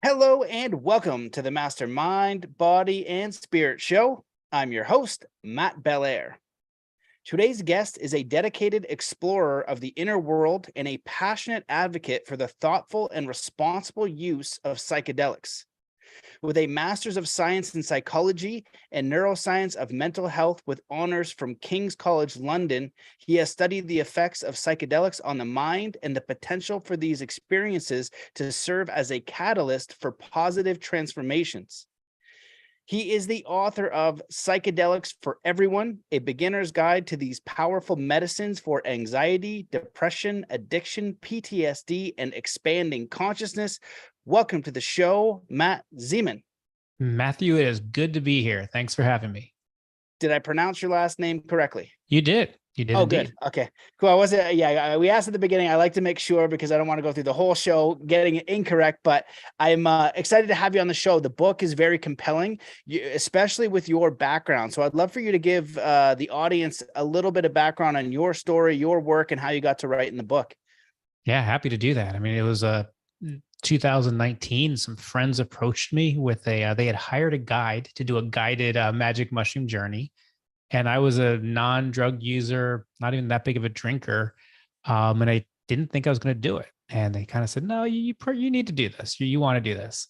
Hello and welcome to the Mastermind, Body, and Spirit Show. I'm your host, Matt Belair. Today's guest is a dedicated explorer of the inner world and a passionate advocate for the thoughtful and responsible use of psychedelics. With a Master's of Science in Psychology and Neuroscience of Mental Health with honors from King's College London, he has studied the effects of psychedelics on the mind and the potential for these experiences to serve as a catalyst for positive transformations. He is the author of Psychedelics for Everyone, a beginner's guide to these powerful medicines for anxiety, depression, addiction, PTSD, and expanding consciousness. Welcome to the show, Matt Zemon. Matthew, it is good to be here. Thanks for having me. Did I pronounce your last name correctly? You did. You did Oh, indeed. good. Okay, cool. I wasn't, yeah, we asked at the beginning. I like to make sure because I don't want to go through the whole show getting it incorrect, but I'm excited to have you on the show. The book is very compelling, especially with your background. So I'd love for you to give the audience a little bit of background on your story, your work, and how you got to write in the book. Yeah, happy to do that. I mean, it was 2019. Some friends approached me with they had hired a guide to do a guided magic mushroom journey. And I was a non-drug user, not even that big of a drinker. And I didn't think I was going to do it. And they kind of said, no, you need to do this. You want to do this.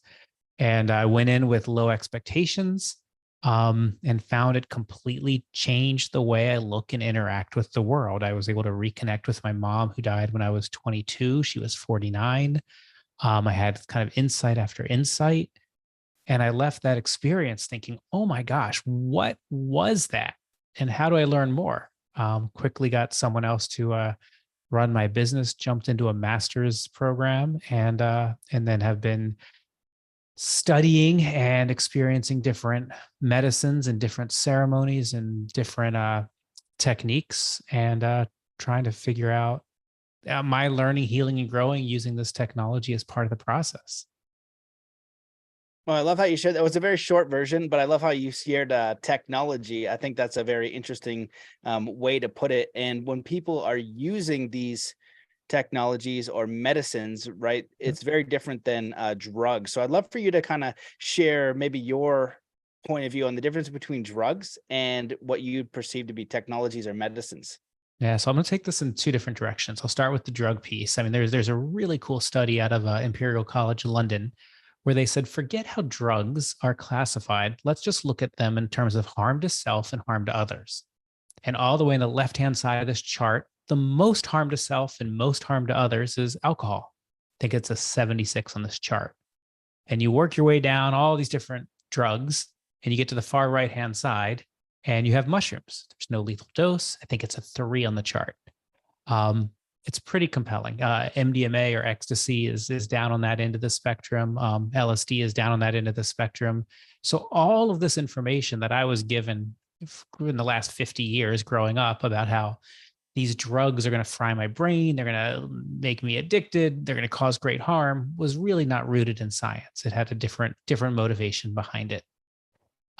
And I went in with low expectations and found it completely changed the way I look and interact with the world. I was able to reconnect with my mom, who died when I was 22. She was 49. I had kind of insight after insight. And I left that experience thinking, oh my gosh, what was that? And how do I learn more? Quickly got someone else to run my business, jumped into a master's program, and then have been studying and experiencing different medicines and different ceremonies and different techniques, and trying to figure out my learning, healing, and growing using this technology as part of the process. Well, I love how you shared that. It was a very short version, but I love how you shared technology. I think that's a very interesting way to put it. And when people are using these technologies or medicines, right, it's very different than drugs. So I'd love for you to kind of share maybe your point of view on the difference between drugs and what you perceive to be technologies or medicines. Yeah, so I'm going to take this in two different directions. I'll start with the drug piece. I mean, there's a really cool study out of Imperial College London where they said, forget how drugs are classified. Let's just look at them in terms of harm to self and harm to others. And all the way on the left-hand side of this chart, the most harm to self and most harm to others is alcohol. I think it's a 76 on this chart. And you work your way down all these different drugs, and you get to the far right-hand side, and you have mushrooms. There's no lethal dose. I think it's a 3 on the chart. It's pretty compelling. MDMA or ecstasy is down on that end of the spectrum. LSD is down on that end of the spectrum. So all of this information that I was given in the last 50 years growing up about how these drugs are going to fry my brain, they're going to make me addicted, they're going to cause great harm, was really not rooted in science. It had a different motivation behind it.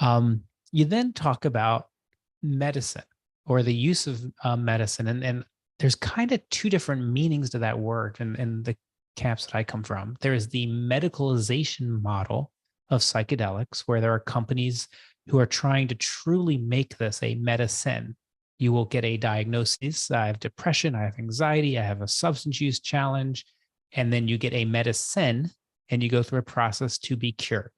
You then talk about medicine or the use of medicine, and there's kind of two different meanings to that word in the camps that I come from. There is the medicalization model of psychedelics, where there are companies who are trying to truly make this a medicine. You will get a diagnosis. I have depression, I have anxiety, I have a substance use challenge, and then you get a medicine and you go through a process to be cured.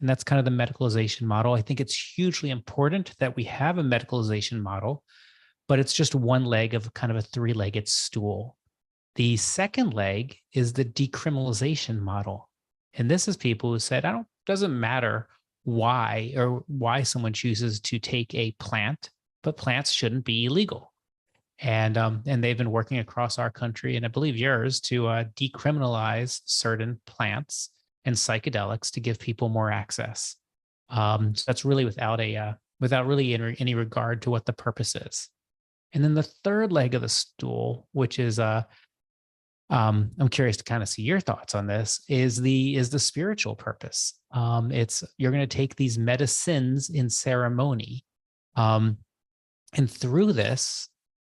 And that's kind of the medicalization model. I think it's hugely important that we have a medicalization model, but it's just one leg of kind of a 3-legged stool. The second leg is the decriminalization model. And this is people who said, doesn't matter why someone chooses to take a plant, but plants shouldn't be illegal. And they've been working across our country, and I believe yours, to decriminalize certain plants and psychedelics to give people more access. So that's really without really any regard to what the purpose is. And then the third leg of the stool, which is I'm curious to kind of see your thoughts on this, is the spiritual purpose. It's you're going to take these medicines in ceremony, and through this,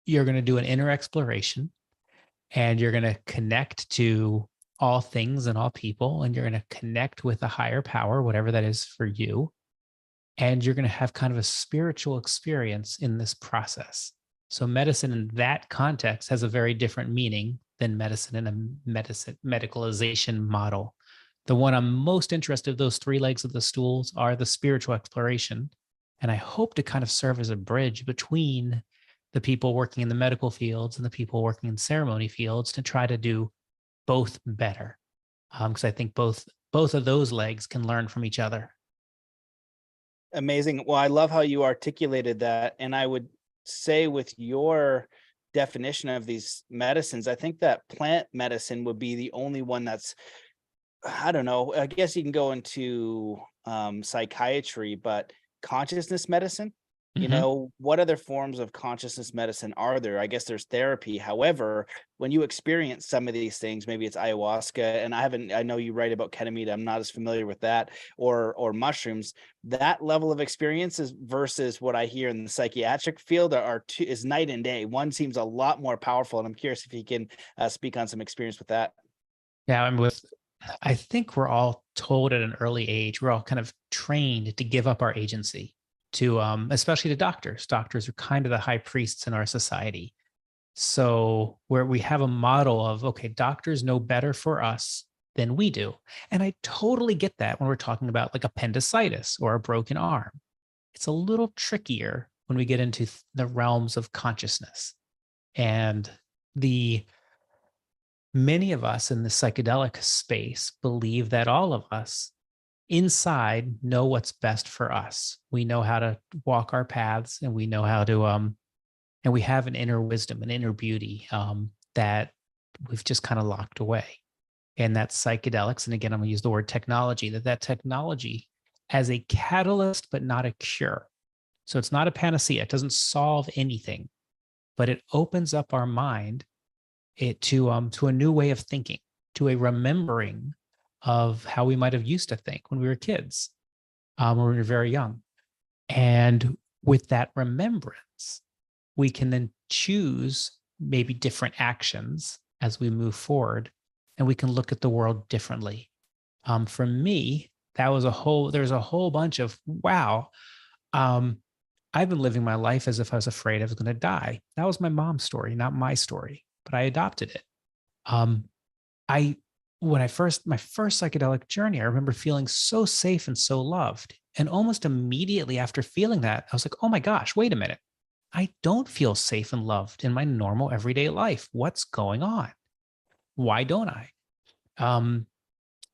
you're going to do an inner exploration, and you're going to connect to all things and all people, and you're going to connect with a higher power, whatever that is for you. And you're going to have kind of a spiritual experience in this process. So medicine in that context has a very different meaning than medicine in a medicalization model. The one I'm most interested in, those three legs of the stools, are the spiritual exploration. And I hope to kind of serve as a bridge between the people working in the medical fields and the people working in ceremony fields to try to do both better. Because I think both of those legs can learn from each other. Amazing. Well, I love how you articulated that. And I would say, with your definition of these medicines, I think that plant medicine would be the only one that's, I don't know, I guess you can go into psychiatry, but consciousness medicine, Mhm. what other forms of consciousness medicine are there? I guess there's therapy. However, when you experience some of these things, maybe it's ayahuasca, and I know you write about ketamine. I'm not as familiar with that, or mushrooms. That level of experiences versus what I hear in the psychiatric field is night and day. One seems a lot more powerful, and I'm curious if you can speak on some experience with that. Yeah, I think we're all told at an early age, we're all kind of trained to give up our agency to, especially to doctors. Doctors are kind of the high priests in our society. So where we have a model of, okay, doctors know better for us than we do. And I totally get that when we're talking about like appendicitis or a broken arm. It's a little trickier when we get into the realms of consciousness. And the many of us in the psychedelic space believe that all of us inside know what's best for us. We know how to walk our paths, and we know how to and we have an inner wisdom, an inner beauty, that we've just kind of locked away. And that's psychedelics. And again, I'm going to use the word technology, that technology as a catalyst, but not a cure. So it's not a panacea. It doesn't solve anything, but it opens up our mind to a new way of thinking, to a remembering of how we might have used to think when we were kids, when we were very young. And with that remembrance, we can then choose maybe different actions as we move forward, and we can look at the world differently. For me, there's a whole bunch of, wow, um, I've been living my life as if I was afraid I was going to die. That was my mom's story, not my story, but I adopted it. Um, I when I first my first psychedelic journey, I remember feeling so safe and so loved. And almost immediately after feeling that, I was like, oh my gosh, wait a minute. I don't feel safe and loved in my normal everyday life. What's going on? Why don't I? Um,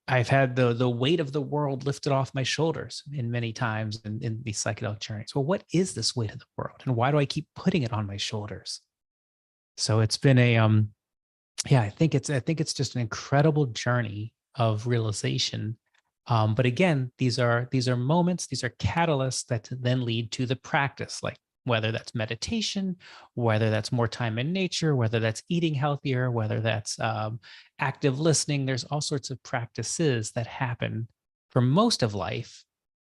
I've had the weight of the world lifted off my shoulders in many times in these psychedelic journeys. Well, what is this weight of the world, and why do I keep putting it on my shoulders? So it's been a yeah, I think it's just an incredible journey of realization. But again, these are moments, these are catalysts that then lead to the practice, like whether that's meditation, whether that's more time in nature, whether that's eating healthier, whether that's active listening. There's all sorts of practices that happen for most of life,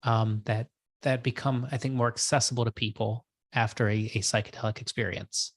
that become, I think, more accessible to people after a psychedelic experience.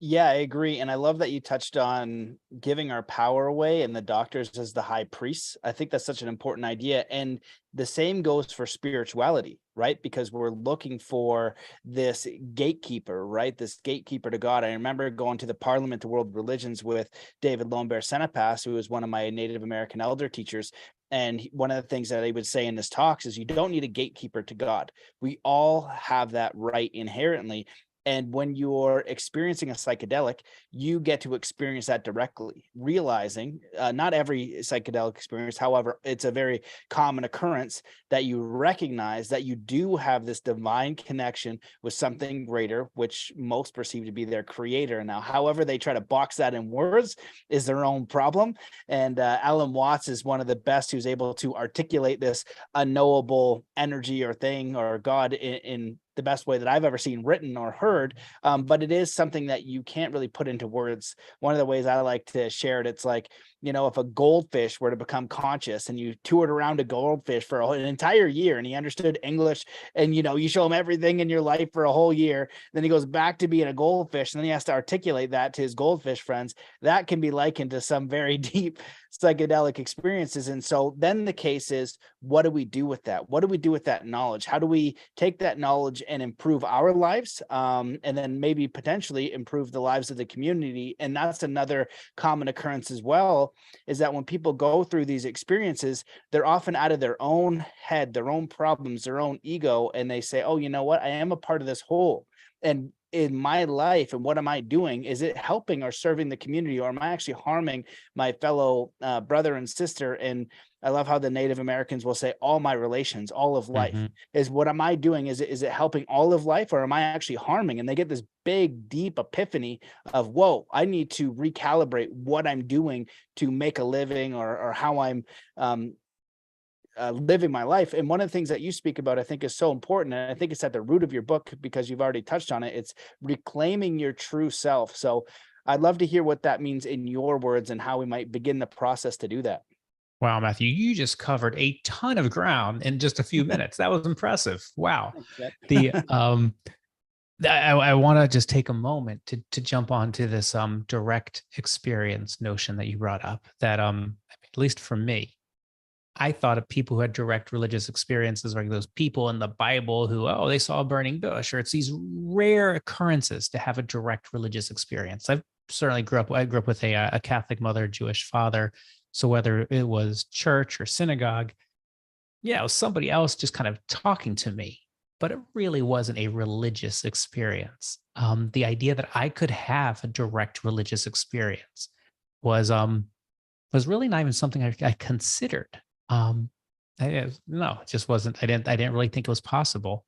Yeah, I agree. And I love that you touched on giving our power away and the doctors as the high priests. I think that's such an important idea. And the same goes for spirituality, right? Because we're looking for this gatekeeper, right? This gatekeeper to God. I remember going to the Parliament of World Religions with David Lombard Senepas, who was one of my Native American elder teachers. And one of the things that he would say in his talks is, you don't need a gatekeeper to God. We all have that right inherently. And when you're experiencing a psychedelic, you get to experience that directly, realizing not every psychedelic experience, however, it's a very common occurrence that you recognize that you do have this divine connection with something greater, which most perceive to be their creator. Now, however, they try to box that in words is their own problem. And Alan Watts is one of the best who's able to articulate this unknowable energy or thing or God in the best way that I've ever seen written or heard. But it is something that you can't really put into words. One of the ways I like to share it, it's like, if a goldfish were to become conscious and you toured around a goldfish for an entire year and he understood English, and you show him everything in your life for a whole year, then he goes back to being a goldfish and then he has to articulate that to his goldfish friends. That can be likened to some very deep psychedelic experiences. And so then the case is, what do we do with that? What do we do with that knowledge? How do we take that knowledge and improve our lives, and then maybe potentially improve the lives of the community? And that's another common occurrence as well, is that when people go through these experiences, they're often out of their own head, their own problems, their own ego, and they say, oh, you know what, I am a part of this whole. And in my life, and what am I doing? Is it helping or serving the community, or am I actually harming my fellow brother and sister? And I love how the Native Americans will say, all my relations, all of life. Mm-hmm. Is what am I doing? Is it helping all of life, or am I actually harming? And they get this big, deep epiphany of, whoa, I need to recalibrate what I'm doing to make a living, or how I'm living my life. And one of the things that you speak about, I think, is so important. And I think it's at the root of your book, because you've already touched on it. It's reclaiming your true self. So I'd love to hear what that means in your words, and how we might begin the process to do that. Wow, Matthew, you just covered a ton of ground in just a few minutes. That was impressive. Wow. Thanks, Matt. The I want to just take a moment to jump onto this direct experience notion that you brought up. That at least for me, I thought of people who had direct religious experiences, like those people in the Bible who, oh, they saw a burning bush, or it's these rare occurrences to have a direct religious experience. I grew up with a Catholic mother, Jewish father. So whether it was church or synagogue, yeah, it was somebody else just kind of talking to me, but it really wasn't a religious experience. The idea that I could have a direct religious experience was really not even something I considered. No, it just wasn't. I didn't really think it was possible.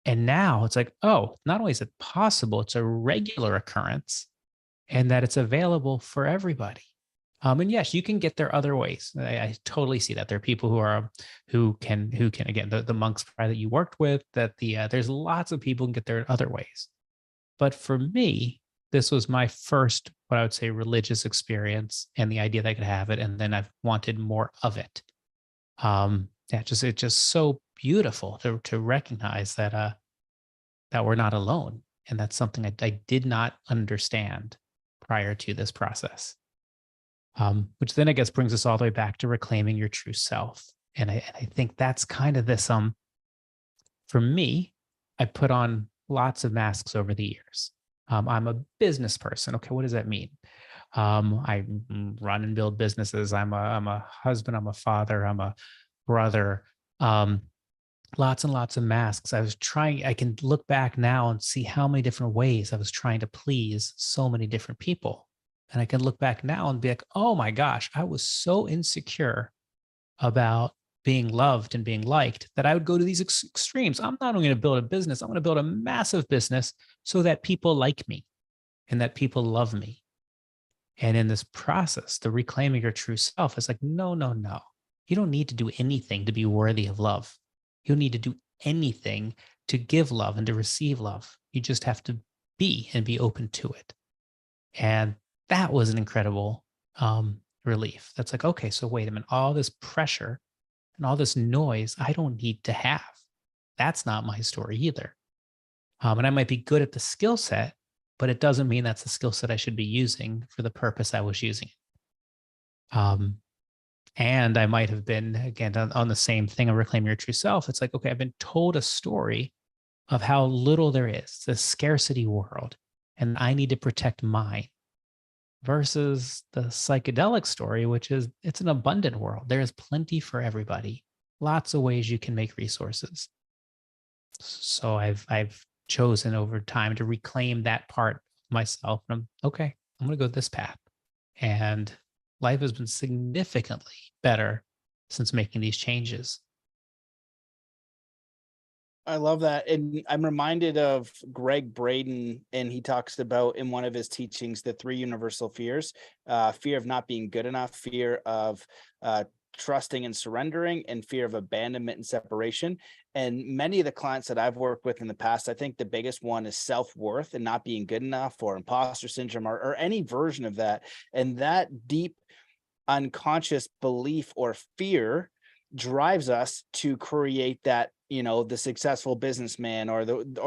And now it's like, oh, not only is it possible, it's a regular occurrence, and that it's available for everybody. And yes, you can get there other ways. I totally see that. There are people who can again, the monks probably that you worked with, that there's lots of people who can get there other ways. But for me, this was my first, what I would say, religious experience, and the idea that I could have it, and then I've wanted more of it. It's just so beautiful to recognize that we're not alone, and that's something I did not understand prior to this process. Which then I guess brings us all the way back to reclaiming your true self. And I think that's kind of this, for me, I put on lots of masks over the years. I'm a business person. Okay, what does that mean? I run and build businesses. I'm a husband, I'm a father, I'm a brother. Lots and lots of masks. I can look back now and see how many different ways I was trying to please so many different people. And I can look back now and be like, oh my gosh, I was so insecure about being loved and being liked that I would go to these extremes. I'm not only going to build a business, I'm going to build a massive business so that people like me and that people love me. And in this process, the reclaiming your true self is like, no, no, no. You don't need to do anything to be worthy of love. You don't need to do anything to give love and to receive love. You just have to be and be open to it. And that was an incredible relief. That's like, okay, so wait a minute, all this pressure and all this noise, I don't need to have. That's not my story either. And I might be good at the skill set, but it doesn't mean that's the skill set I should be using for the purpose I was using it. And I might have been, again, on the same thing of reclaiming your true self. It's like, okay, I've been told a story of how little there is, the scarcity world, and I need to protect mine. Versus the psychedelic story, which is it's an abundant world. There is plenty for everybody. Lots of ways you can make resources. So I've chosen over time to reclaim that part of myself. And I'm going to go this path. And life has been significantly better since making these changes. I love that. And I'm reminded of Greg Braden, and he talks about in one of his teachings, the three universal fears: fear of not being good enough, fear of trusting and surrendering, and fear of abandonment and separation. And many of the clients that I've worked with in the past, I think the biggest one is self-worth and not being good enough, or imposter syndrome, or any version of that. And that deep unconscious belief or fear drives us to create that, the successful businessman, or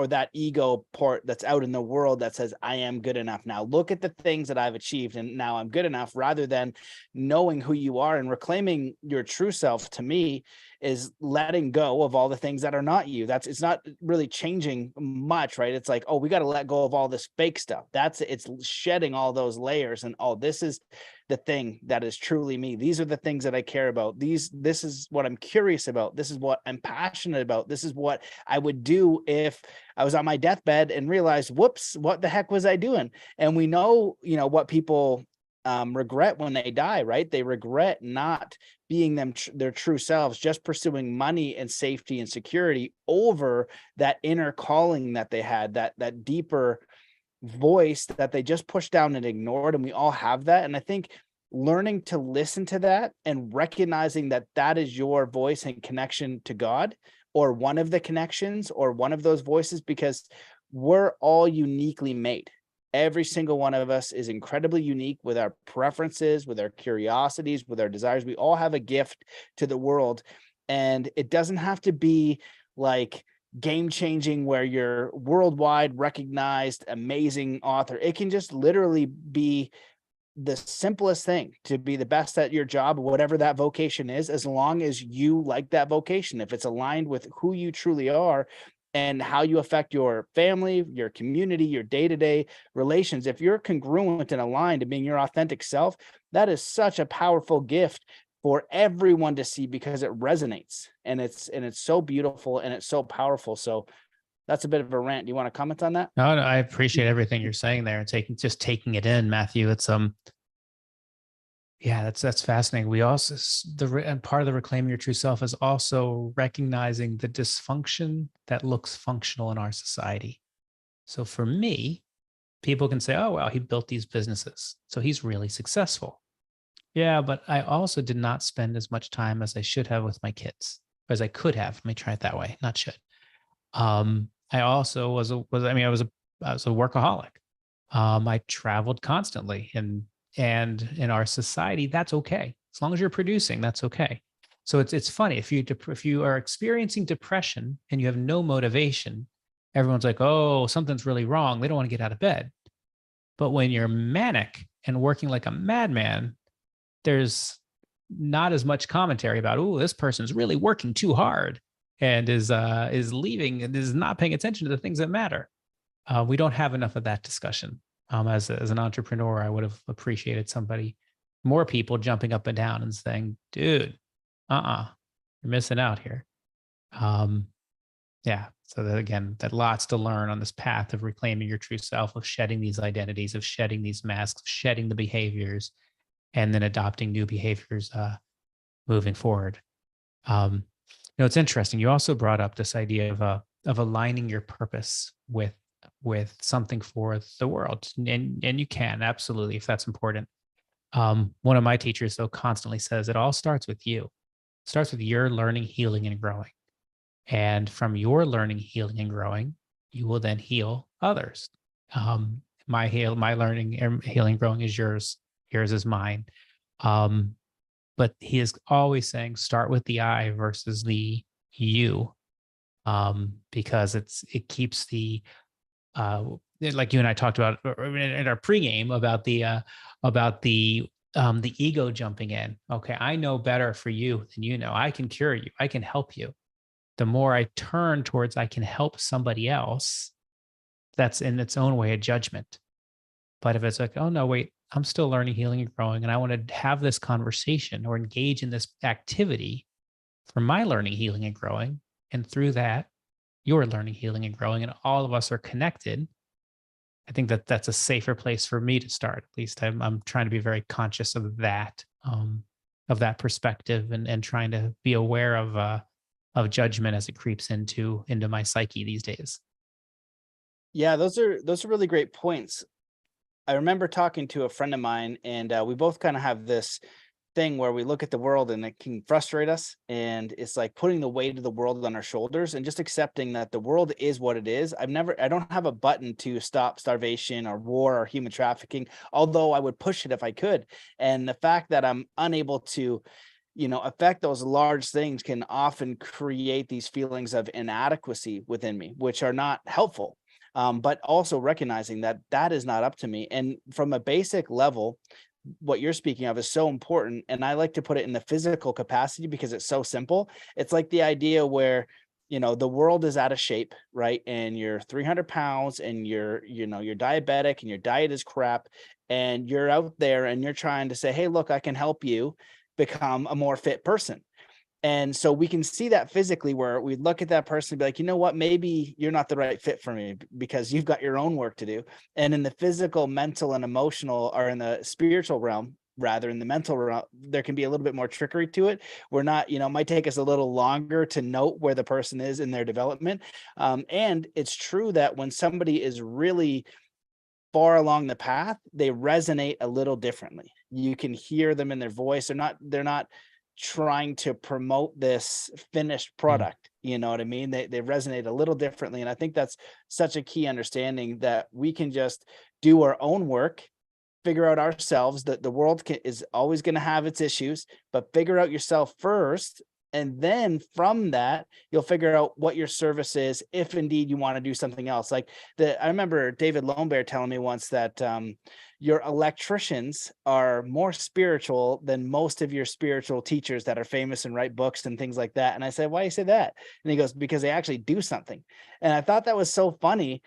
that ego part that's out in the world that says, I am good enough now, look at the things that I've achieved and now I'm good enough, rather than knowing who you are and reclaiming your true self. To me, is letting go of all the things that are not you. It's not really changing much, right? It's like, oh, we got to let go of all this fake stuff. It's shedding all those layers, and this is the thing that is truly me. These are the things that I care about. This is what I'm curious about. This is what I'm passionate about. This is what I would do if I was on my deathbed and realized, whoops, what the heck was I doing? And we know, what people regret when they die, right? They regret not being their true selves, just pursuing money and safety and security over that inner calling that they had, that deeper voice that they just pushed down and ignored. And we all have that. And I think learning to listen to that and recognizing that that is your voice and connection to God, or one of the connections, or one of those voices, because we're all uniquely made. Every single one of us is incredibly unique, with our preferences, with our curiosities, with our desires. We all have a gift to the world. And it doesn't have to be like game changing where you're worldwide recognized, amazing author. It can just literally be the simplest thing, to be the best at your job, whatever that vocation is, as long as you like that vocation, if it's aligned with who you truly are and how you affect your family, your community, your day-to-day relations. If you're congruent and aligned to being your authentic self, that is such a powerful gift for everyone to see, because it resonates, and it's so beautiful and it's so powerful. So that's a bit of a rant. Do you want to comment on that? No, I appreciate everything you're saying there, and taking it in, Matthew. It's yeah, that's fascinating. We also and part of the reclaiming your true self is also recognizing the dysfunction that looks functional in our society. So for me, people can say, "Oh, well, he built these businesses, so he's really successful." Yeah, but I also did not spend as much time as I should have with my kids, as I could have. Let me try it that way, not should. I also I was a workaholic. I traveled constantly, and in our society, that's okay. As long as you're producing, that's okay. So it's funny, if you are experiencing depression and you have no motivation, everyone's like, "Oh, something's really wrong." They don't want to get out of bed. But when you're manic and working like a madman, there's not as much commentary about, "Oh, this person's really working too hard and is leaving and is not paying attention to the things that matter." We don't have enough of that discussion. As an entrepreneur, I would have appreciated more people jumping up and down and saying, "Dude, you're missing out here." Um, yeah. So that, again, that lots to learn on this path of reclaiming your true self, of shedding these identities, of shedding these masks, of shedding the behaviors, and then adopting new behaviors moving forward. Um, it's interesting. You also brought up this idea of aligning your purpose with something for the world, and you can absolutely, if that's important. One of my teachers, though, constantly says it all starts with you. It starts with your learning, healing, and growing. And from your learning, healing, and growing, you will then heal others. My learning, healing, growing is yours. Yours is mine. But he is always saying, start with the I versus the you, because it keeps like you and I talked about in our pregame about the ego jumping in. Okay, I know better for you than you know. I can cure you. I can help you. The more I turn towards I can help somebody else, that's in its own way a judgment. But if it's like, oh no, wait, I'm still learning, healing, and growing, and I want to have this conversation or engage in this activity for my learning, healing, and growing, and through that, you're learning, healing, and growing, and all of us are connected. I think that's a safer place for me to start. At least I'm trying to be very conscious of that perspective, and trying to be aware of judgment as it creeps into my psyche these days. Yeah, those are really great points. I remember talking to a friend of mine, and we both kind of have this thing where we look at the world and it can frustrate us, and it's like putting the weight of the world on our shoulders and just accepting that the world is what it is. I don't have a button to stop starvation or war or human trafficking, although I would push it if I could. And the fact that I'm unable to, affect those large things can often create these feelings of inadequacy within me, which are not helpful. But also recognizing that that is not up to me. And from a basic level, what you're speaking of is so important. And I like to put it in the physical capacity because it's so simple. It's like the idea where, the world is out of shape, right? And you're 300 pounds and you're diabetic and your diet is crap. And you're out there and you're trying to say, hey, look, I can help you become a more fit person. And so we can see that physically, where we look at that person and be like, you know what, maybe you're not the right fit for me because you've got your own work to do. And in the physical, mental, and emotional, or in the spiritual realm, rather in the mental realm, there can be a little bit more trickery to it. We're not, it might take us a little longer to note where the person is in their development. And it's true that when somebody is really far along the path, they resonate a little differently. You can hear them in their voice. They're not trying to promote this finished product. You know what I mean? They resonate a little differently. And I think that's such a key understanding, that we can just do our own work, figure out ourselves, that the world is always going to have its issues, but figure out yourself first. And then from that, you'll figure out what your service is, if indeed you want to do something else. Like I remember David Lonebear telling me once that your electricians are more spiritual than most of your spiritual teachers that are famous and write books and things like that. And I said, why do you say that? And he goes, because they actually do something. And I thought that was so funny,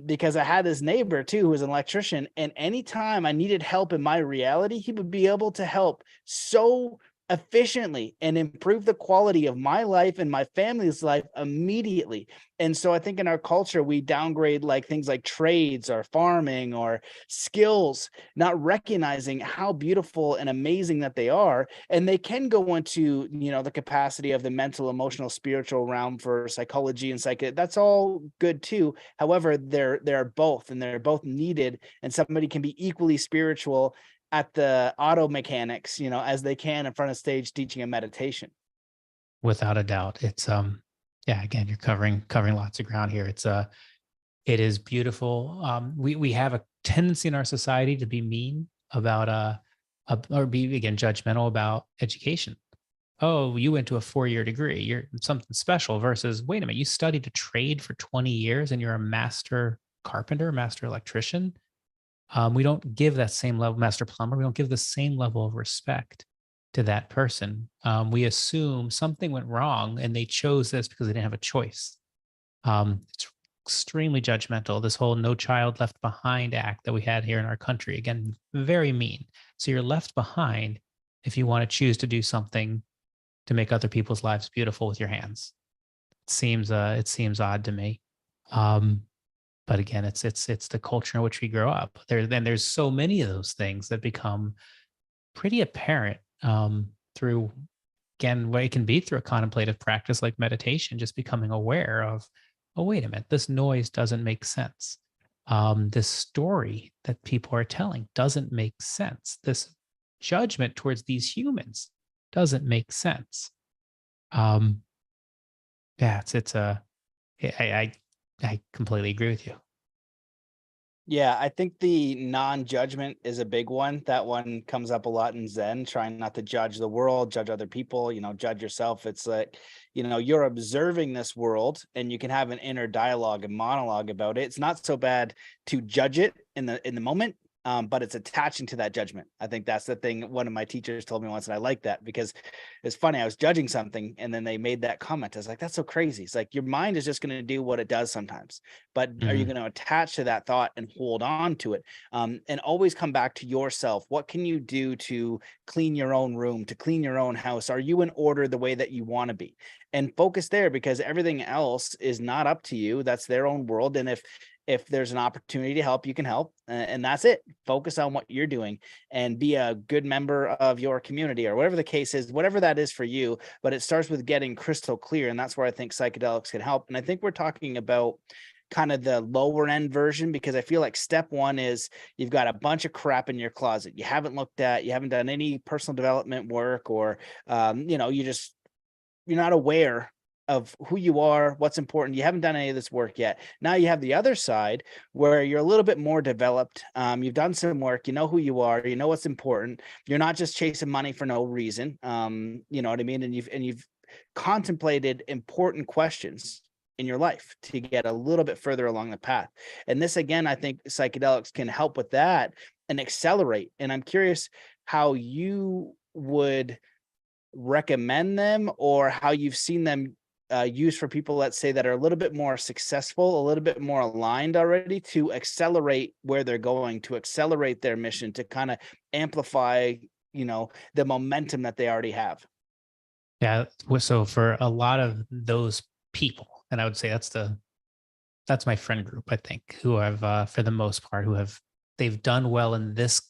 because I had this neighbor too, who was an electrician, and anytime I needed help in my reality, he would be able to help so efficiently and improve the quality of my life and my family's life immediately. And so I think in our culture, we downgrade like things like trades or farming or skills, not recognizing how beautiful and amazing that they are. And they can go into, the capacity of the mental, emotional, spiritual realm for psychology and psych. That's all good too. However, they're both, and they're both needed. And somebody can be equally spiritual at the auto mechanics, as they can in front of stage teaching a meditation. Without a doubt. It's yeah, again, you're covering lots of ground here. It is beautiful. We have a tendency in our society to be mean about or be, again, judgmental about education. Oh, you went to a 4-year degree, you're something special, versus, wait a minute, you studied a trade for 20 years and you're a master carpenter, master electrician. We don't give that same level, master plumber, we don't give the same level of respect to that person. We assume something went wrong and they chose this because they didn't have a choice. It's extremely judgmental. This whole No Child Left Behind act that we had here in our country, again, very mean. So you're left behind if you want to choose to do something to make other people's lives beautiful with your hands. It seems odd to me. But again, it's the culture in which we grow up. There's so many of those things that become pretty apparent, through, again, what it can be through a contemplative practice like meditation, just becoming aware of, oh, wait a minute, this noise doesn't make sense. This story that people are telling doesn't make sense. This judgment towards these humans doesn't make sense. Yeah, I completely agree with you. Yeah, I think the non-judgment is a big one. That one comes up a lot in Zen, trying not to judge the world, judge other people, judge yourself. It's like, you're observing this world and you can have an inner dialogue and monologue about it. It's not so bad to judge it in the moment, but it's attaching to that judgment. I think that's the thing. One of my teachers told me once, and I like that because it's funny. I was judging something and then they made that comment. I was like, that's so crazy. It's like your mind is just going to do what it does sometimes, but are you Mhm. going to attach to that thought and hold on to it? And always come back to yourself. What can you do to clean your own room, to clean your own house? Are you in order the way that you want to be? And focus there, because everything else is not up to you. That's their own world. And if there's an opportunity to help, you can help. And that's it. Focus on what you're doing and be a good member of your community, or whatever the case is, whatever that is for you. But it starts with getting crystal clear. And that's where I think psychedelics can help. And I think we're talking about kind of the lower end version, because I feel like step one is you've got a bunch of crap in your closet you haven't looked at, you haven't done any personal development work, or you're not aware of who you are, what's important. You haven't done any of this work yet. Now you have the other side where you're a little bit more developed. You've done some work, you know who you are, you know what's important. You're not just chasing money for no reason. You know what I mean? And you've contemplated important questions in your life to get a little bit further along the path. And this, again, I think psychedelics can help with that and accelerate. And I'm curious how you would recommend them, or how you've seen them used for people, let's say, that are a little bit more successful, a little bit more aligned already, to accelerate where they're going, to accelerate their mission, to kind of amplify, the momentum that they already have. Yeah. So for a lot of those people, and I would say that's my friend group, I think, who have, for the most part, they've done well in this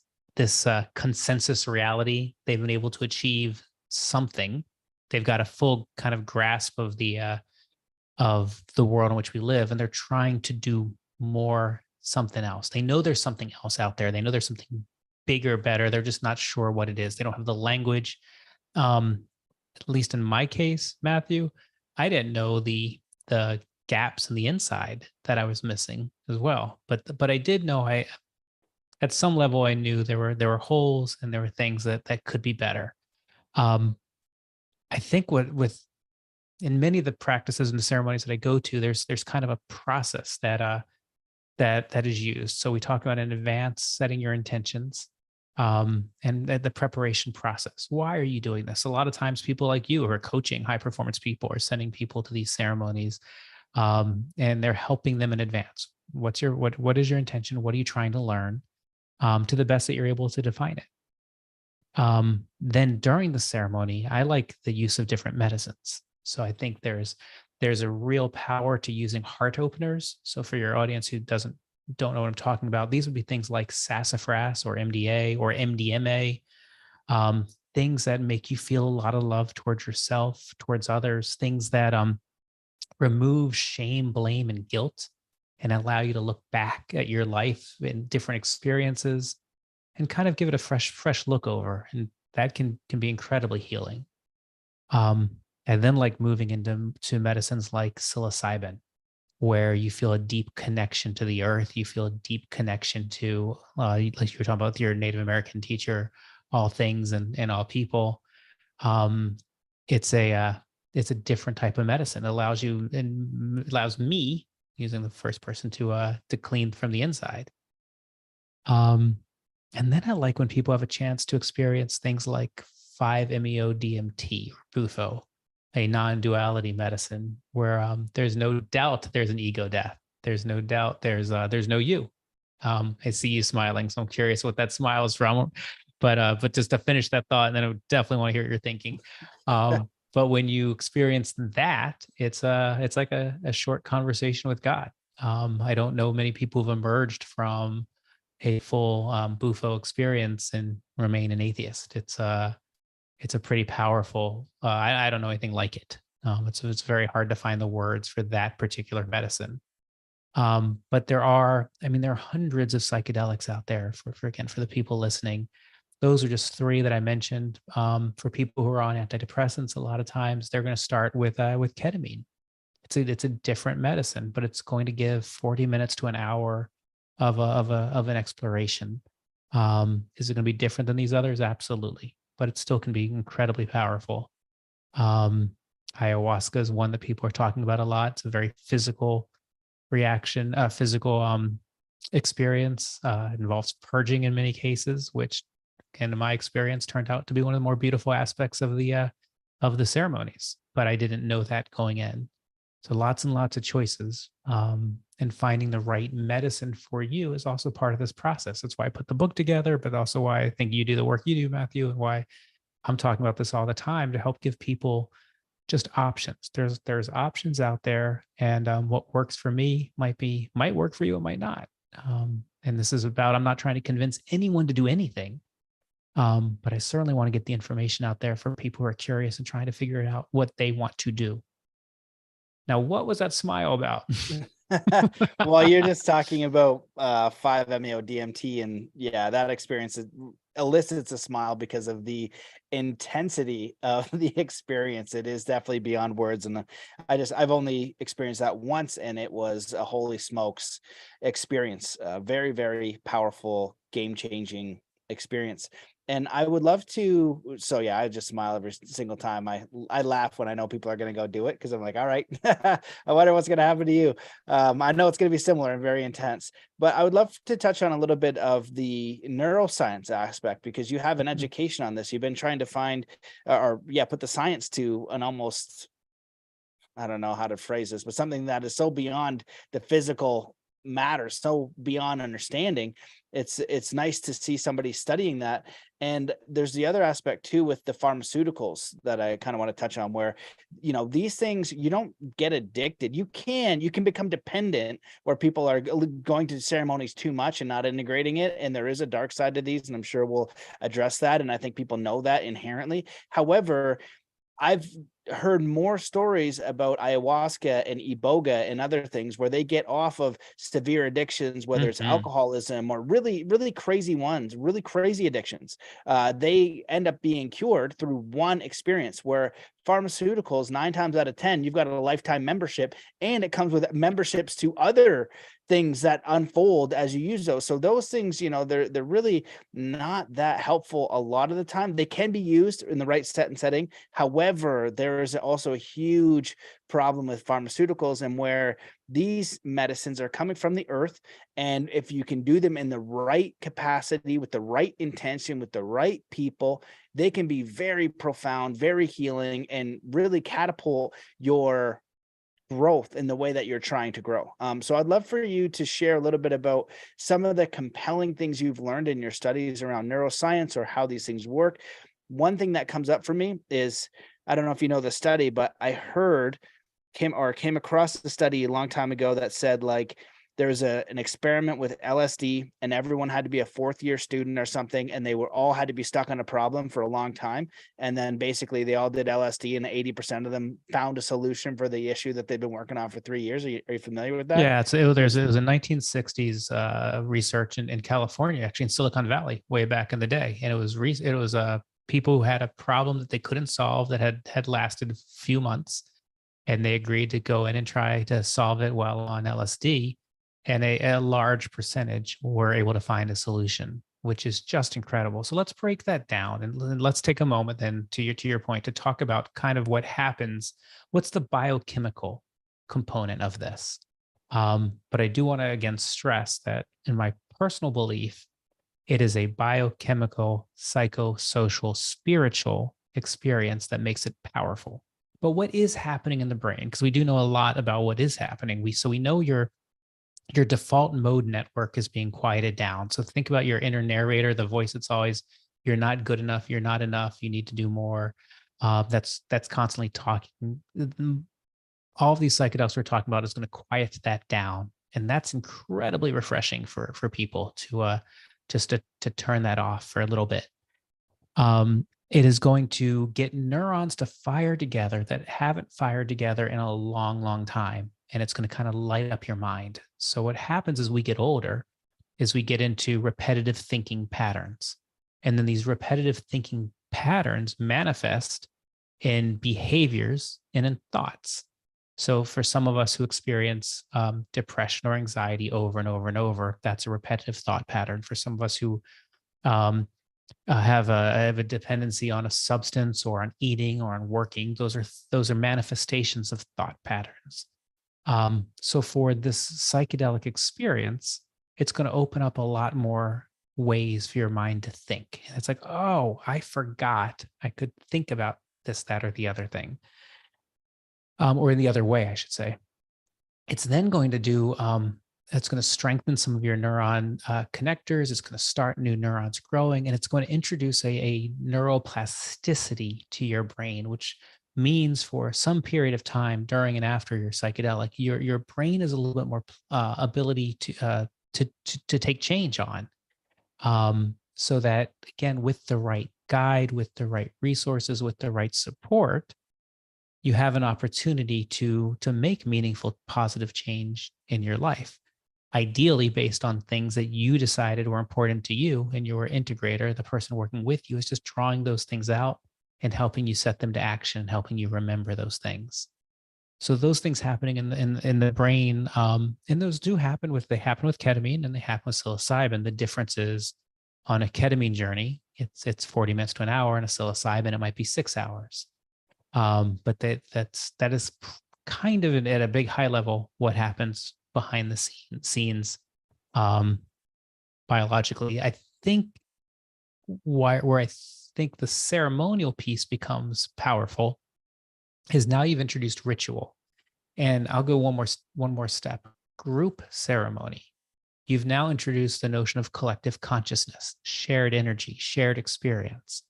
consensus reality. They've been able to achieve something. They've got a full kind of grasp of the world in which we live, and they're trying to do more, something else. They know there's something else out there. They know there's something bigger, better. They're just not sure what it is. They don't have the language. At least in my case, Matthew, I didn't know the gaps in the inside that I was missing as well. But I did know, I at some level I knew there were holes, and there were things that could be better. I think with in many of the practices and the ceremonies that I go to, there's kind of a process that is used. So we talk about in advance setting your intentions, and the preparation process. Why are you doing this? A lot of times, people like you who are coaching high performance people are sending people to these ceremonies, and they're helping them in advance. What is your intention? What are you trying to learn? To the best that you're able to define it. Then during the ceremony, I like the use of different medicines. So I think there's a real power to using heart openers. So for your audience who don't know what I'm talking about, these would be things like sassafras or MDA or MDMA, things that make you feel a lot of love towards yourself, towards others, things that remove shame, blame, and guilt, and allow you to look back at your life in different experiences and kind of give it a fresh look over. And that can be incredibly healing. And then, like, moving into medicines like psilocybin, where you feel a deep connection to the earth, you feel a deep connection to, like you were talking about with your Native American teacher, all things and all people. Um, it's a different type of medicine. It allows you, and allows me, using the first person, to clean from the inside. And then I like when people have a chance to experience things like 5-MeO-DMT or Bufo, a non-duality medicine where there's no doubt there's an ego death. There's no doubt there's no you. I see you smiling, so I'm curious what that smile is from. But just to finish that thought, and then I would definitely want to hear what you're thinking. But when you experience that, it's like a short conversation with God. I don't know many people who've emerged from a full Bufo experience and remain an atheist. It's a pretty powerful. I don't know anything like it. It's very hard to find the words for that particular medicine. But there are hundreds of psychedelics out there for the people listening. Those are just three that I mentioned. For people who are on antidepressants, a lot of times they're going to start with ketamine. It's a different medicine, but it's going to give 40 minutes to an hour of an exploration. Is it going to be different than these others? Absolutely, but it still can be incredibly powerful. Ayahuasca is one that people are talking about a lot. It's a very physical reaction, physical experience. It involves purging in many cases, which, in my experience, turned out to be one of the more beautiful aspects of the ceremonies. But I didn't know that going in. So lots and lots of choices. And finding the right medicine for you is also part of this process. That's why I put the book together, but also why I think you do the work you do, Matthew, and why I'm talking about this all the time, to help give people just options. There's options out there, and what works for me might work for you, it might not. And this is about, I'm not trying to convince anyone to do anything, but I certainly want to get the information out there for people who are curious and trying to figure out what they want to do. Now, what was that smile about? Well, you're just talking about 5-MeO DMT, and yeah, that experience elicits a smile because of the intensity of the experience. It is definitely beyond words, and I've only experienced that once, and it was a holy smokes experience. Very, very powerful, game changing experience. And I would love to. So yeah, I just smile every single time. I laugh when I know people are going to go do it, because I'm like, all right, I wonder what's going to happen to you. I know it's going to be similar and very intense, but I would love to touch on a little bit of the neuroscience aspect, because you have an Mhm. education on this. You've been trying to find, or yeah, put the science to an almost, I don't know how to phrase this, but something that is so beyond the physical matter, so beyond understanding. It's nice to see somebody studying that. And there's the other aspect too with the pharmaceuticals that I kind of want to touch on, where these things, you don't get addicted. You can become dependent, where people are going to ceremonies too much and not integrating it. And there is a dark side to these, and I'm sure we'll address that. And I think people know that inherently. However, I've heard more stories about ayahuasca and iboga and other things where they get off of severe addictions, whether it's Mhm. alcoholism or really, really crazy ones, really crazy addictions. They end up being cured through one experience, where pharmaceuticals, 9 times out of 10, you've got a lifetime membership, and it comes with memberships to other things that unfold as you use those. So those things, they're really not that helpful a lot of the time. They can be used in the right set and setting. However, there is also a huge problem with pharmaceuticals, and where these medicines are coming from the earth. And if you can do them in the right capacity, with the right intention, with the right people, they can be very profound, very healing, and really catapult your growth in the way that you're trying to grow. So I'd love for you to share a little bit about some of the compelling things you've learned in your studies around neuroscience, or how these things work. One thing that comes up for me is, I don't know if you know the study, but I heard came across the study a long time ago that said, like, there's an experiment with LSD, and everyone had to be a fourth year student or something, and they were all had to be stuck on a problem for a long time. And then basically they all did LSD, and 80% of them found a solution for the issue that they've been working on for 3 years. Are you familiar with that? Yeah, it was a 1960s research in California, actually in Silicon Valley, way back in the day, and it was people who had a problem that they couldn't solve, that had lasted a few months, and they agreed to go in and try to solve it while on LSD, and a large percentage were able to find a solution, which is just incredible. So let's break that down, and let's take a moment then, to your point, to talk about kind of what happens. What's the biochemical component of this? But I do want to again stress that in my personal belief, it is a biochemical, psychosocial, spiritual experience that makes it powerful. But what is happening in the brain? Because we do know a lot about what is happening. We know your default mode network is being quieted down. So think about your inner narrator, the voice that's always, you're not good enough, you're not enough, you need to do more. That's constantly talking. All of these psychedelics we're talking about is going to quiet that down, and that's incredibly refreshing for people to just to turn that off for a little bit. It is going to get neurons to fire together that haven't fired together in a long time, and it's going to kind of light up your mind. So what happens as we get older is we get into repetitive thinking patterns, and then these repetitive thinking patterns manifest in behaviors and in thoughts. So for some of us who experience depression or anxiety over and over and over, that's a repetitive thought pattern. For some of us who um, have a dependency on a substance or on eating or on working, those are manifestations of thought patterns. So for this psychedelic experience, it's going to open up a lot more ways for your mind to think. And it's like, oh, I forgot I could think about this, that, or the other thing, or in the other way, I should say. It's then going to do, it's going to strengthen some of your neuron connectors. It's going to start new neurons growing, and it's going to introduce a neuroplasticity to your brain, which means for some period of time during and after your psychedelic, your brain is a little bit more ability to take change on. So that again, with the right guide, with the right resources, with the right support, you have an opportunity to make meaningful, positive change in your life, ideally based on things that you decided were important to you, and your integrator, the person working with you, is just drawing those things out and helping you set them to action, helping you remember those things. So those things happening in the brain, and those do happen with, they happen with ketamine and they happen with psilocybin. The difference is, on a ketamine journey, it's 40 minutes to an hour, and a psilocybin, it might be 6 hours. But that is kind of at a big high level what happens behind the scenes, um, biologically. I think where I think the ceremonial piece becomes powerful is now you've introduced ritual. And I'll go one more step. Group ceremony. You've now introduced the notion of collective consciousness, shared energy, shared experience.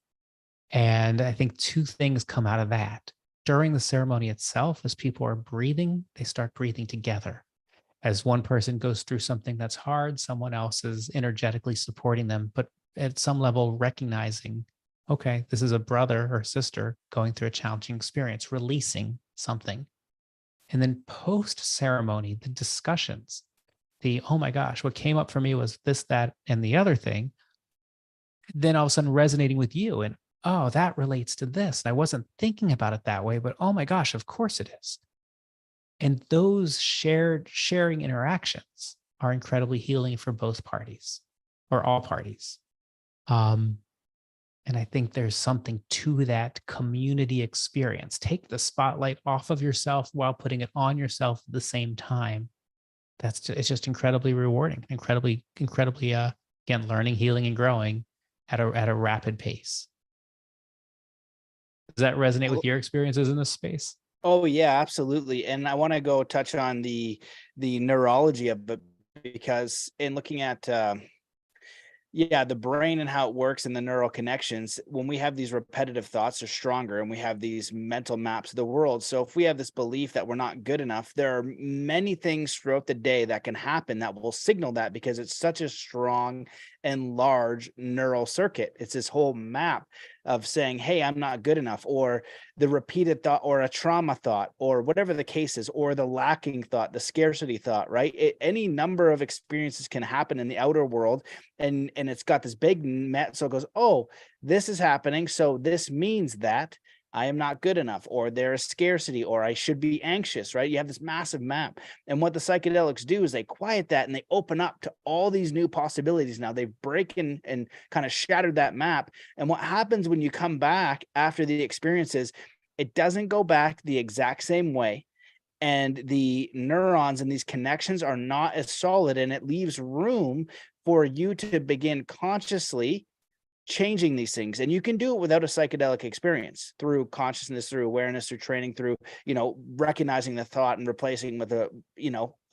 And I think two things come out of that. During the ceremony itself, as people are breathing, they start breathing together. As one person goes through something that's hard, someone else is energetically supporting them, but at some level recognizing, okay, this is a brother or sister going through a challenging experience, releasing something. And then post ceremony, the discussions, oh my gosh, what came up for me was this, that, and the other thing. Then all of a sudden resonating with you, and oh, that relates to this. And I wasn't thinking about it that way, but oh my gosh, of course it is. And those sharing interactions are incredibly healing for both parties, or all parties. And I think there's something to that community experience. Take the spotlight off of yourself while putting it on yourself at the same time. It's just incredibly rewarding, incredibly, again, learning, healing, and growing at a rapid pace. Does that resonate with your experiences in this space? Oh yeah, absolutely. And I want to go touch on the neurology of it, because in looking at the brain and how it works and the neural connections, when we have these repetitive thoughts are stronger, and we have these mental maps of the world. So if we have this belief that we're not good enough, there are many things throughout the day that can happen that will signal that, because it's such a strong and large neural circuit. It's this whole map of saying, hey, I'm not good enough, or the repeated thought, or a trauma thought, or whatever the case is, or the lacking thought, the scarcity thought, right? Any number of experiences can happen in the outer world, and it's got this big net. So it goes, oh, this is happening, so this means that I am not good enough, or there is scarcity, or I should be anxious, right? You have this massive map. And what the psychedelics do is they quiet that, and they open up to all these new possibilities. Now they've broken and kind of shattered that map. And what happens when you come back after the experiences, it doesn't go back the exact same way. And the neurons and these connections are not as solid, and it leaves room for you to begin consciously changing these things. And you can do it without a psychedelic experience, through consciousness, through awareness, through training, through, recognizing the thought and replacing with a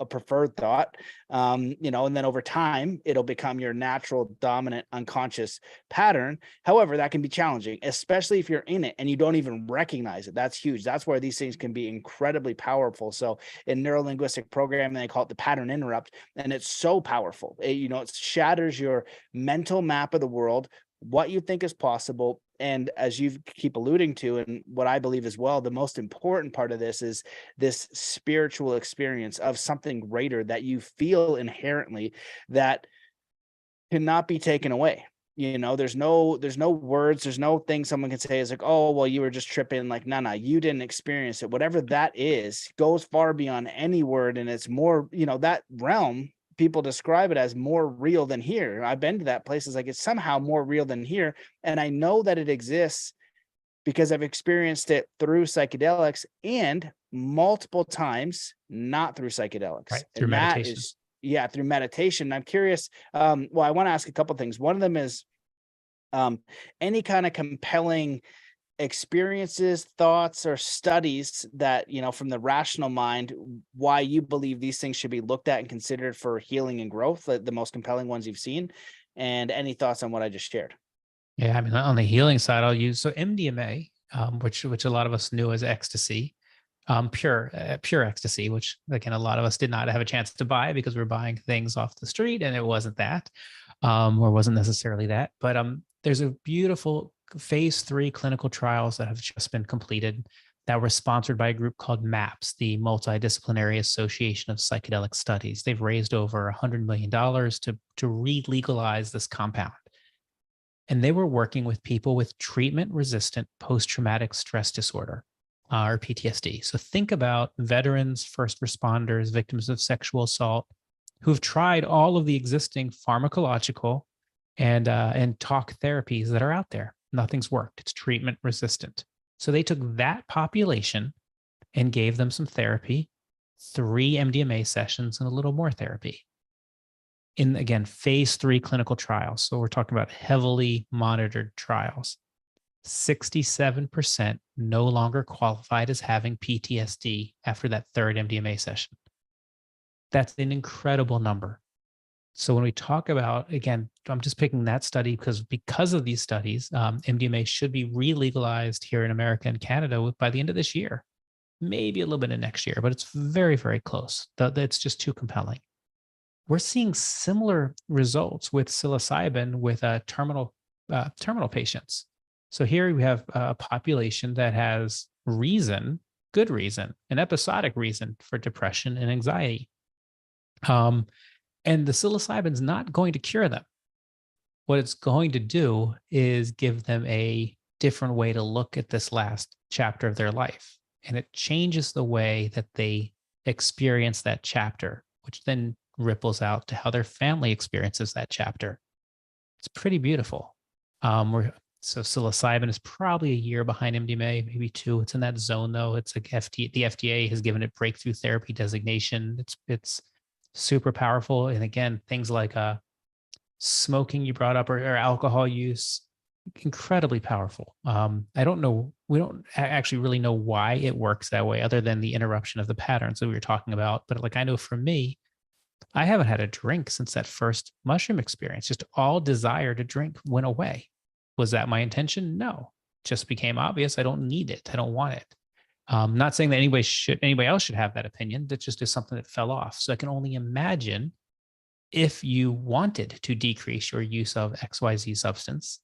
preferred thought, and then over time, it'll become your natural dominant unconscious pattern. However, that can be challenging, especially if you're in it and you don't even recognize it. That's huge. That's where these things can be incredibly powerful. So in neurolinguistic programming, they call it the pattern interrupt, and it's so powerful. It shatters your mental map of the world, what you think is possible. And as you keep alluding to, and what I believe as well, the most important part of this is this spiritual experience of something greater that you feel inherently, that cannot be taken away. There's no words, there's no thing someone can say is like, oh, well, you were just tripping. Like, no, you didn't experience it. Whatever that is goes far beyond any word. And it's more, that realm, people describe it as more real than here. I've been to that place. It's like, it's somehow more real than here. And I know that it exists because I've experienced it through psychedelics, and multiple times not through psychedelics. Right, through And that meditation. is, through meditation. I'm curious. Well, I want to ask a couple things. One of them is any kind of compelling experiences, thoughts, or studies that, from the rational mind, why you believe these things should be looked at and considered for healing and growth, the most compelling ones you've seen, and any thoughts on what I just shared. Yeah, I mean, on the healing side, I'll use MDMA, which a lot of us knew as ecstasy, pure ecstasy, which again a lot of us did not have a chance to buy because we're buying things off the street, and it wasn't that, or wasn't necessarily that. But there's a beautiful phase 3 clinical trials that have just been completed that were sponsored by a group called MAPS, the Multidisciplinary Association of Psychedelic Studies. They've raised over $100 million to re-legalize this compound. And they were working with people with treatment-resistant post-traumatic stress disorder, or PTSD. So think about veterans, first responders, victims of sexual assault, who've tried all of the existing pharmacological and talk therapies that are out there. Nothing's worked. It's treatment-resistant. So they took that population and gave them some therapy, 3 MDMA sessions, and a little more therapy. In, again, phase 3 clinical trials. So we're talking about heavily monitored trials. 67% no longer qualified as having PTSD after that 3rd MDMA session. That's an incredible number. So when we talk about, again, I'm just picking that study because of these studies, MDMA should be re-legalized here in America and Canada by the end of this year, maybe a little bit of next year, but it's very, very close. That's just too compelling. We're seeing similar results with psilocybin with terminal patients. So here we have a population that has good reason, an episodic reason for depression and anxiety. And the psilocybin's not going to cure them. What it's going to do is give them a different way to look at this last chapter of their life. And it changes the way that they experience that chapter, which then ripples out to how their family experiences that chapter. It's pretty beautiful. So psilocybin is probably a year behind MDMA, maybe 2. It's in that zone though. It's like the FDA has given it breakthrough therapy designation. It's super powerful. And again, things like smoking you brought up or alcohol use, incredibly powerful. I don't know, we don't actually really know why it works that way other than the interruption of the patterns that we were talking about. But like I know for me, I haven't had a drink since that first mushroom experience. Just all desire to drink went away. Was that my intention? No. Just became obvious. I don't need it. I don't want it. Not saying that anybody else should have that opinion. That just is something that fell off. So I can only imagine if you wanted to decrease your use of XYZ substance,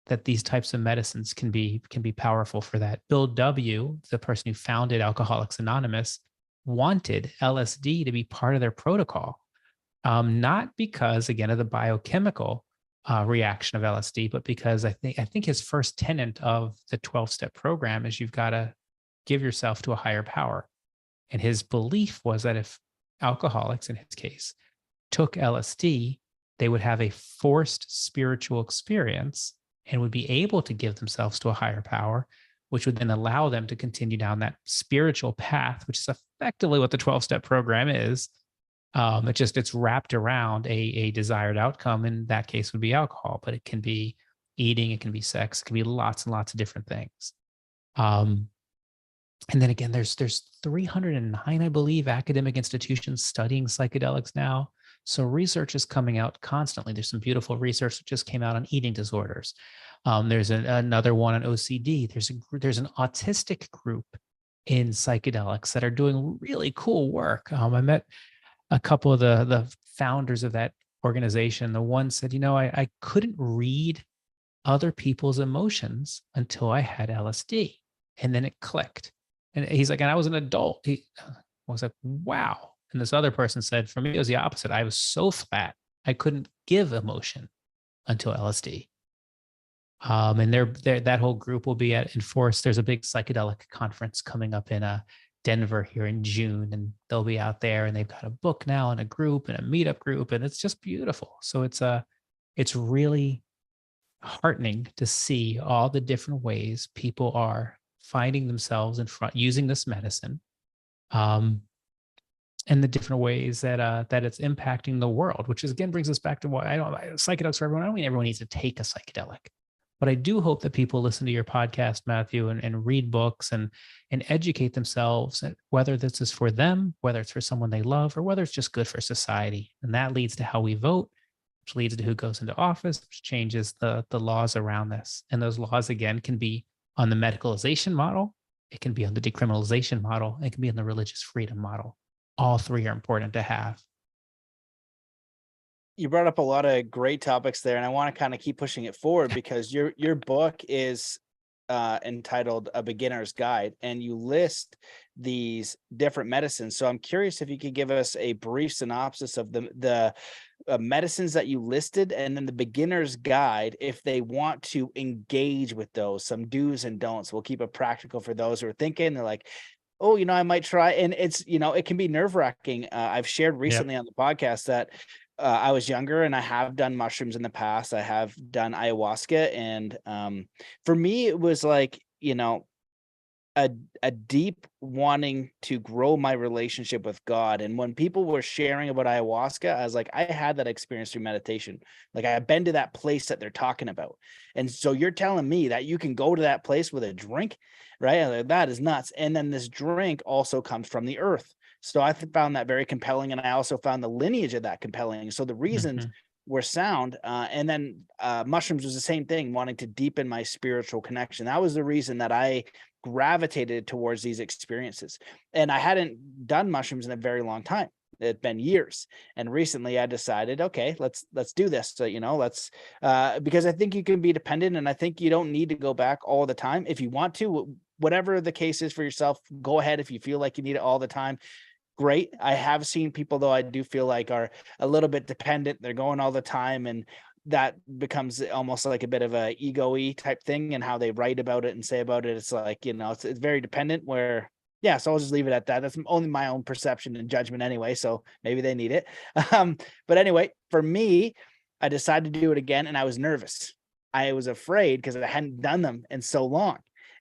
that these types of medicines can be powerful for that. Bill W., the person who founded Alcoholics Anonymous, wanted LSD to be part of their protocol. Not because, again, of the biochemical reaction of LSD, but because I think his first tenet of the 12-step program is you've got to give yourself to a higher power. And his belief was that if alcoholics, in his case, took LSD, they would have a forced spiritual experience and would be able to give themselves to a higher power, which would then allow them to continue down that spiritual path, which is effectively what the 12-step program is. It's wrapped around a desired outcome. In that case would be alcohol, but it can be eating, it can be sex, it can be lots and lots of different things. And then again, there's 309, I believe, academic institutions studying psychedelics now. So research is coming out constantly. There's some beautiful research that just came out on eating disorders. There's another one on OCD. There's an autistic group in psychedelics that are doing really cool work. I met a couple of the founders of that organization. The one said, I couldn't read other people's emotions until I had LSD. And then it clicked. And he's like, and I was an adult. I was like, wow. And this other person said, for me, it was the opposite. I was so flat, I couldn't give emotion until LSD. And that whole group will be at Enforce. There's a big psychedelic conference coming up in Denver here in June, and they'll be out there, and they've got a book now and a group and a meetup group, and it's just beautiful. So it's really heartening to see all the different ways people are finding themselves in front using this medicine, and the different ways that it's impacting the world, which is, again, brings us back to what psychedelics for everyone. I don't mean everyone needs to take a psychedelic, but I do hope that people listen to your podcast, Matthew, and read books and educate themselves, whether this is for them, whether it's for someone they love, or whether it's just good for society. And that leads to how we vote, which leads to who goes into office, which changes the laws around this. And those laws, again, can be on the medicalization model, it can be on the decriminalization model, it can be on the religious freedom model. All 3 are important to have. You brought up a lot of great topics there, and I want to kind of keep pushing it forward because your book is entitled A Beginner's Guide, and you list these different medicines. So I'm curious if you could give us a brief synopsis of the medicines that you listed, and then the beginner's guide, if they want to engage with those, some do's and don'ts. We'll keep it practical for those who are thinking, they're like, oh, I might try. And it's, it can be nerve wracking. I've shared Yep. recently on the podcast that I was younger and I have done mushrooms in the past. I have done ayahuasca. And for me, it was like, a deep wanting to grow my relationship with God. And when people were sharing about ayahuasca, I was like, I had that experience through meditation. Like I've been to that place that they're talking about. And so you're telling me that you can go to that place with a drink, right? Like, that is nuts. And then this drink also comes from the earth. So I found that very compelling. And I also found the lineage of that compelling. So the reasons were sound. And then mushrooms was the same thing, wanting to deepen my spiritual connection. That was the reason that I gravitated towards these experiences. And I hadn't done mushrooms in a very long time. It'd been years. And recently I decided, okay, let's do this. So, let's because I think you can be dependent, and I think you don't need to go back all the time. If you want to, whatever the case is for yourself, go ahead. If you feel like you need it all the time, great. I have seen people, though, I do feel like are a little bit dependent. They're going all the time, and that becomes almost like a bit of a ego-y type thing, and how they write about it and say about it. It's like, it's very dependent where, yeah, so I'll just leave it at that. That's only my own perception and judgment anyway. So maybe they need it. But anyway, for me, I decided to do it again, and I was nervous. I was afraid because I hadn't done them in so long.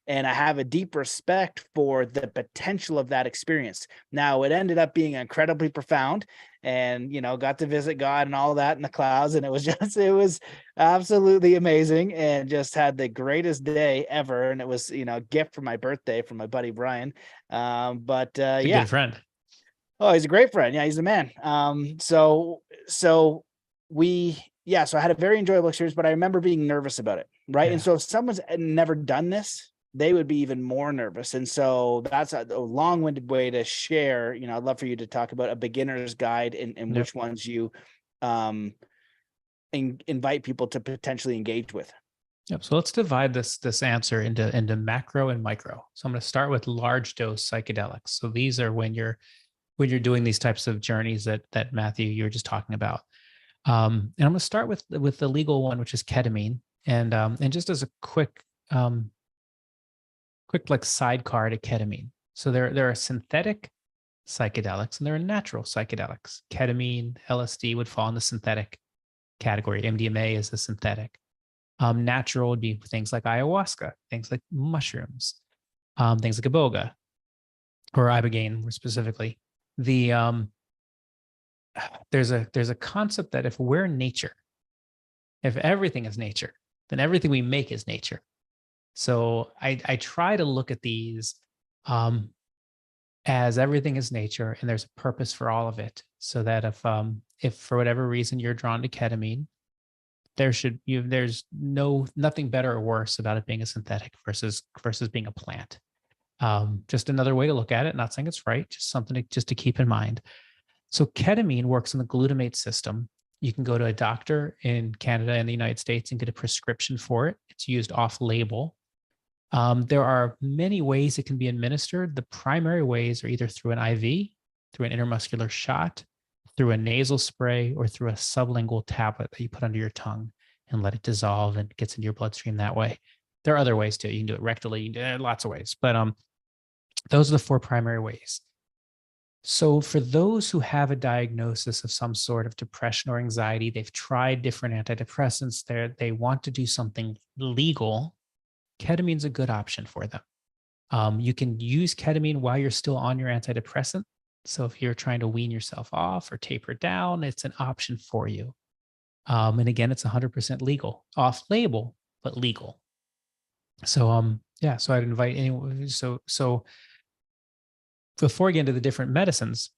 And I have a deep respect for the potential of that experience. Now, it ended up being incredibly profound, and, got to visit God and all that in the clouds. And it was absolutely amazing, and just had the greatest day ever. And it was, a gift for my birthday from my buddy, Brian. Yeah. Good friend. Oh, he's a great friend. Yeah, he's the man. So I had a very enjoyable experience, but I remember being nervous about it. Right. Yeah. And so if someone's never done this, they would be even more nervous. And so that's a long-winded way to share. I'd love for you to talk about a beginner's guide and which ones you invite people to potentially engage with. Yep. So let's divide this answer into macro and micro. So I'm going to start with large dose psychedelics. So these are when you're doing these types of journeys that Matthew, you were just talking about. And I'm going to start with the legal one, which is ketamine. And just as a quick like sidecar to ketamine. So there are synthetic psychedelics and there are natural psychedelics. Ketamine, LSD would fall in the synthetic category. MDMA is the synthetic. Natural would be things like ayahuasca, things like mushrooms, things like iboga or ibogaine more specifically. There's a concept that if we're nature, if everything is nature, then everything we make is nature. So I try to look at these as everything is nature, and there's a purpose for all of it. So that if for whatever reason you're drawn to ketamine, there's nothing better or worse about it being a synthetic versus being a plant. Just another way to look at it. Not saying it's right, just something to keep in mind. So ketamine works in the glutamate system. You can go to a doctor in Canada and the United States and get a prescription for it. It's used off-label. There are many ways it can be administered. The primary ways are either through an IV, through an intramuscular shot, through a nasal spray, or through a sublingual tablet that you put under your tongue and let it dissolve and gets into your bloodstream that way. There are other ways too. You can do it rectally, you can do lots of ways, but those are the four primary ways. So for those who have a diagnosis of some sort of depression or anxiety, they've tried different antidepressants, they want to do something legal, ketamine's a good option for them. You can use ketamine while you're still on your antidepressant. So if you're trying to wean yourself off or taper down, it's an option for you. And again, it's 100% legal, off-label, but legal. So so I'd invite anyone. So before we get into the different medicines,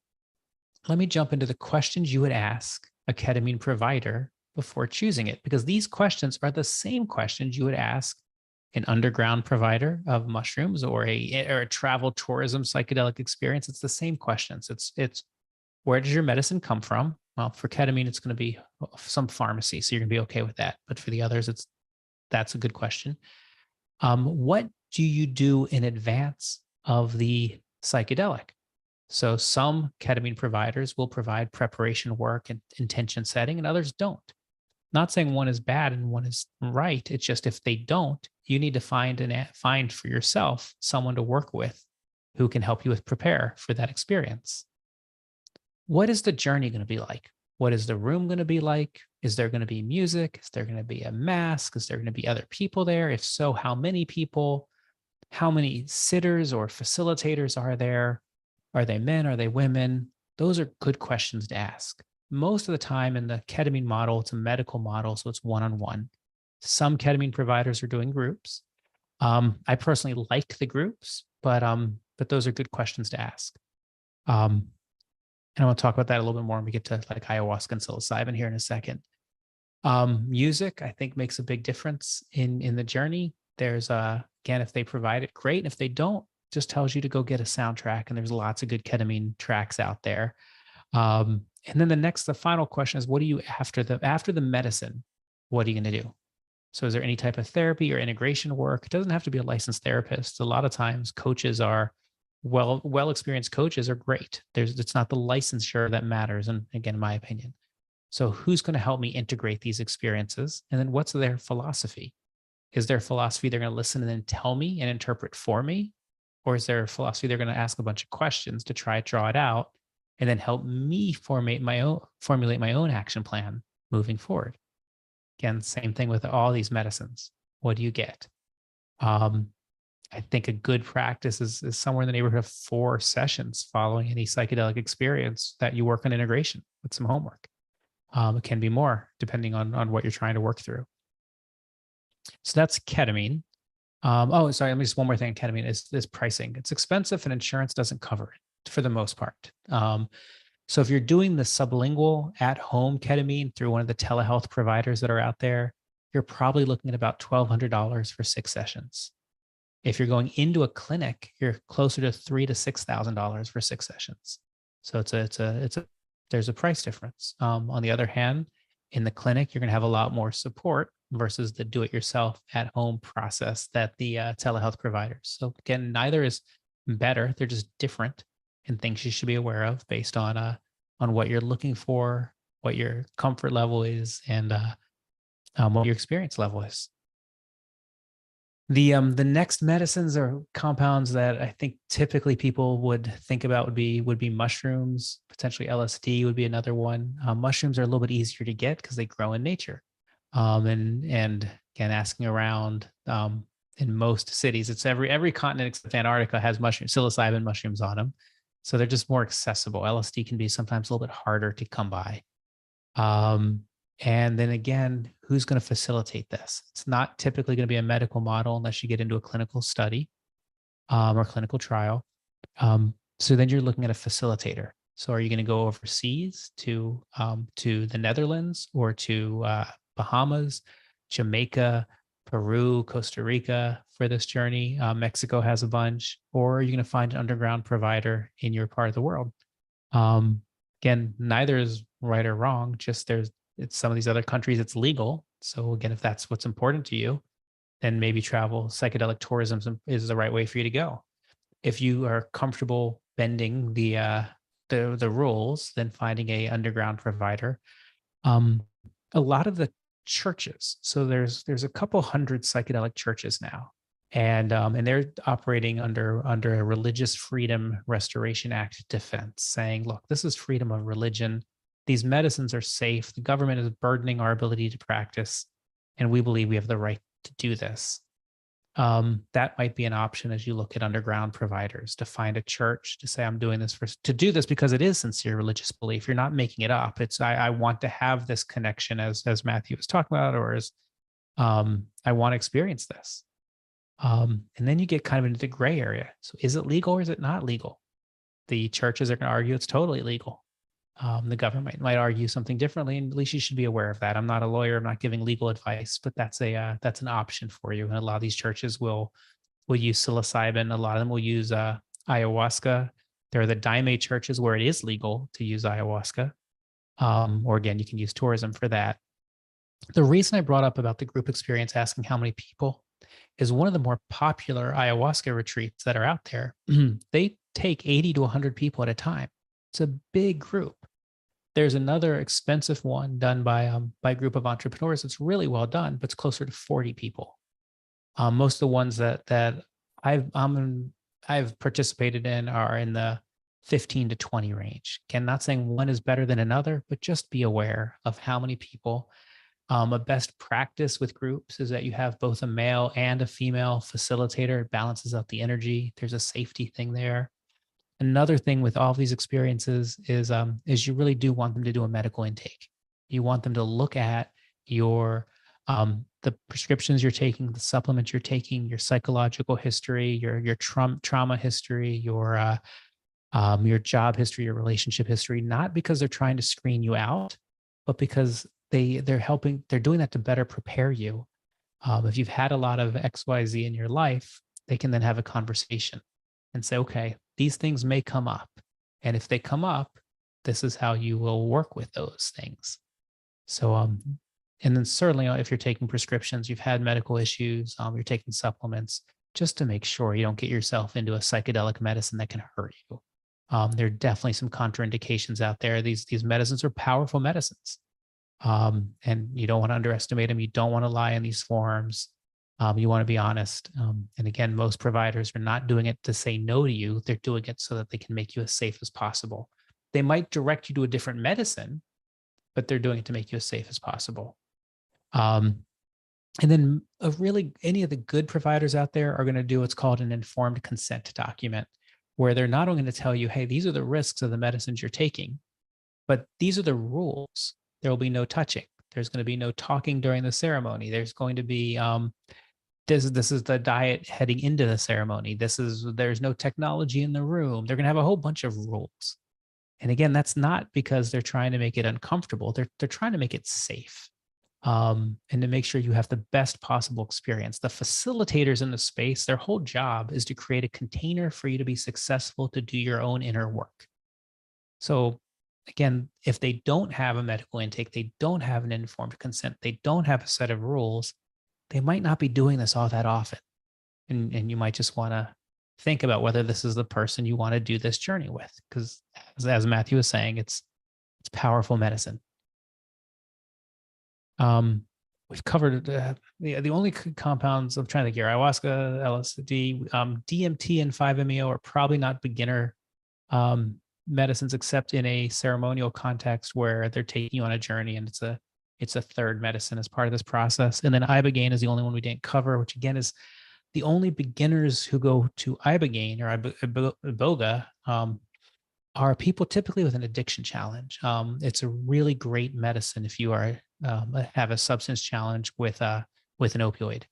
let me jump into the questions you would ask a ketamine provider before choosing it, because these questions are the same questions you would ask an underground provider of mushrooms or a travel tourism psychedelic experience. It's the same questions. It's where does your medicine come from? Well, for ketamine, it's going to be some pharmacy, so you're going to be okay with that. But for the others, that's a good question. What do you do in advance of the psychedelic? So some ketamine providers will provide preparation work and intention setting, and others don't. Not saying one is bad and one is right. It's just if they don't, you need to find for yourself someone to work with who can help you with prepare for that experience. What is the journey going to be like? What is the room going to be like? Is there going to be music? Is there going to be a mask? Is there going to be other people there? If so, how many people? How many sitters or facilitators are there? Are they men? Are they women? Those are good questions to ask. Most of the time in the ketamine model, it's a medical model, so it's one-on-one. Some ketamine providers are doing groups. I personally like the groups, but those are good questions to ask. And I want to talk about that a little bit more when we get to like ayahuasca and psilocybin here in a second. Music, I think, makes a big difference in the journey. There's again, if they provide it, great. If they don't, just tells you to go get a soundtrack, and there's lots of good ketamine tracks out there. And then the final question is, what do you after the medicine? What are you going to do? So, is there any type of therapy or integration work? It doesn't have to be a licensed therapist. A lot of times, coaches are well experienced coaches are great. It's not the licensure that matters, and again, in my opinion. So, who's going to help me integrate these experiences? And then, what's their philosophy? Is their philosophy they're going to listen and then tell me and interpret for me? Or is there a philosophy they're going to ask a bunch of questions to try to draw it out and then help me formulate my own action plan moving forward? Again, same thing with all these medicines. What do you get? I think a good practice is somewhere in the neighborhood of 4 sessions following any psychedelic experience that you work on integration with some homework. It can be more depending on what you're trying to work through. So that's ketamine. Oh, sorry. Let me just one more thing. Ketamine is pricing. It's expensive and insurance doesn't cover it for the most part. So if you're doing the sublingual at-home ketamine through one of the telehealth providers that are out there, you're probably looking at about $1,200 for 6 sessions. If you're going into a clinic, you're closer to $3,000 to $6,000 for 6 sessions. So there's a price difference. On the other hand, in the clinic, you're going to have a lot more support versus the do-it-yourself at-home process that the telehealth providers. So again, neither is better; they're just different, and things you should be aware of based on what you're looking for, what your comfort level is, and what your experience level is. The next medicines or compounds that I think typically people would think about would be mushrooms. Potentially LSD would be another one. Mushrooms are a little bit easier to get because they grow in nature. And again, asking around in most cities, it's every continent except Antarctica has psilocybin mushrooms on them, so they're just more accessible. LSD can be sometimes a little bit harder to come by. And then again, who's going to facilitate this? It's not typically going to be a medical model unless you get into a clinical study or clinical trial. So then you're looking at a facilitator. So are you going to go overseas to the Netherlands or to Bahamas, Jamaica, Peru, Costa Rica for this journey? Mexico has a bunch. Or are you going to find an underground provider in your part of the world? Again, neither is right or wrong. Just it's some of these other countries, it's legal. So again, if that's what's important to you, then maybe psychedelic tourism is the right way for you to go. If you are comfortable bending the rules, then finding a underground provider. A lot of the churches, so there's a couple hundred psychedelic churches now, and they're operating under a Religious Freedom Restoration Act defense, saying, look, this is freedom of religion. These medicines are safe. The government is burdening our ability to practice, and we believe we have the right to do this. That might be an option as you look at underground providers, to find a church to say, I'm doing this to do this because it is sincere religious belief. You're not making it up. It's I want to have this connection as Matthew was talking about, or as I want to experience this. And then you get kind of into the gray area. So is it legal or is it not legal? The churches are going to argue it's totally legal. The government might argue something differently, and at least you should be aware of that. I'm not a lawyer. I'm not giving legal advice, but that's an option for you. And a lot of these churches will use psilocybin. A lot of them will use ayahuasca. There are the daime churches where it is legal to use ayahuasca. Or again, you can use tourism for that. The reason I brought up about the group experience, asking how many people, is one of the more popular ayahuasca retreats that are out there. They take 80 to 100 people at a time. It's a big group. There's another expensive one done by a group of entrepreneurs. It's really well done, but it's closer to 40 people. Most of the ones that I've participated in are in the 15 to 20 range. Again, not saying one is better than another, but just be aware of how many people. A best practice with groups is that you have both a male and a female facilitator. It balances out the energy. There's a safety thing there. Another thing with all of these experiences is you really do want them to do a medical intake. You want them to look at your the prescriptions you're taking, the supplements you're taking, your psychological history, your trauma history, your job history, your relationship history. Not because they're trying to screen you out, but because they're doing that to better prepare you. If you've had a lot of XYZ in your life, they can then have a conversation and say, okay, these things may come up. And if they come up, this is how you will work with those things. So, and then certainly if you're taking prescriptions, you've had medical issues, you're taking supplements, just to make sure you don't get yourself into a psychedelic medicine that can hurt you. There are definitely some contraindications out there. These medicines are powerful medicines. And you don't want to underestimate them. You don't want to lie in these forms. You want to be honest. And again, most providers are not doing it to say no to you. They're doing it so that they can make you as safe as possible. They might direct you to a different medicine, but they're doing it to make you as safe as possible. And then really any of the good providers out there are going to do what's called an informed consent document, where they're not only going to tell you, hey, these are the risks of the medicines you're taking, but these are the rules. There will be no touching. There's going to be no talking during the ceremony. There's going to be this is the diet heading into the ceremony. There's no technology in the room. They're going to have a whole bunch of rules. And again, that's not because they're trying to make it uncomfortable. They're trying to make it safe, and to make sure you have the best possible experience. The facilitators in the space, their whole job is to create a container for you to be successful to do your own inner work. So again, if they don't have a medical intake, they don't have an informed consent, they don't have a set of rules, they might not be doing this all that often. And you might just want to think about whether this is the person you want to do this journey with. Because as Matthew was saying, it's powerful medicine. We've covered the only compounds I'm trying to think here: ayahuasca, LSD, DMT, and 5-MeO are probably not beginner medicines, except in a ceremonial context where they're taking you on a journey, and it's a third medicine as part of this process. And then ibogaine is the only one we didn't cover, which again is the only beginners who go to ibogaine or iboga are people typically with an addiction challenge. It's a really great medicine if you are have a substance challenge with an opioid.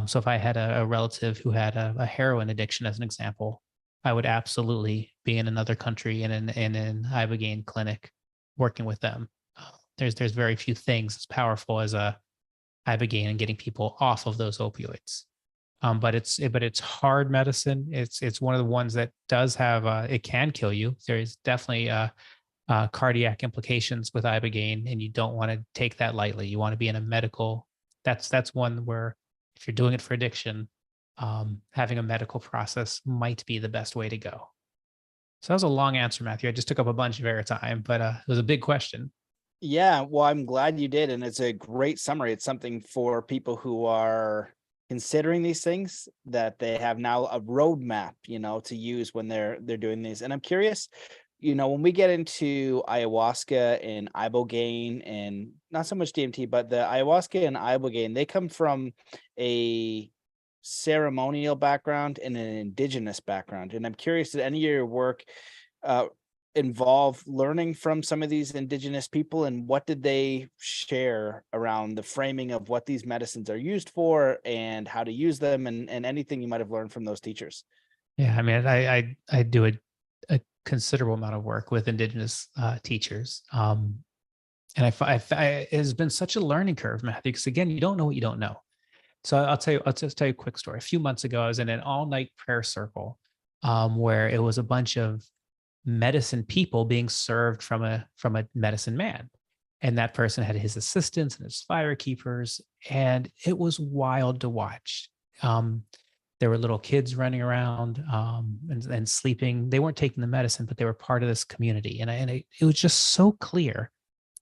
So if I had a relative who had a heroin addiction, as an example, I would absolutely be in another country in an ibogaine clinic working with them. There's very few things as powerful as a ibogaine and getting people off of those opioids. But it's hard medicine. It's one of the ones that does have it can kill you. There is definitely cardiac implications with ibogaine, and you don't want to take that lightly. You want to be in a medical. That's one where if you're doing it for addiction, having a medical process might be the best way to go. So that was a long answer, Matthew. I just took up a bunch of airtime, but it was a big question. Yeah, well, I'm glad you did, and it's a great summary. It's something for people who are considering these things, that they have now a roadmap, to use when they're doing these. And I'm curious, when we get into ayahuasca and ibogaine, and not so much DMT, but the ayahuasca and ibogaine, they come from a ceremonial background and an indigenous background. And I'm curious, did any of your work involve learning from some of these indigenous people, and what did they share around the framing of what these medicines are used for and how to use them, and anything you might have learned from those teachers? Yeah, I mean, I do a considerable amount of work with indigenous teachers, and it has been such a learning curve, Matthew, because again, you don't know what you don't know. So I'll just tell you a quick story. A few months ago, I was in an all-night prayer circle, where it was a bunch of medicine people being served from a medicine man. And that person had his assistants and his fire keepers, and it was wild to watch. Um, there were little kids running around and sleeping. They weren't taking the medicine, but they were part of this community. It was just so clear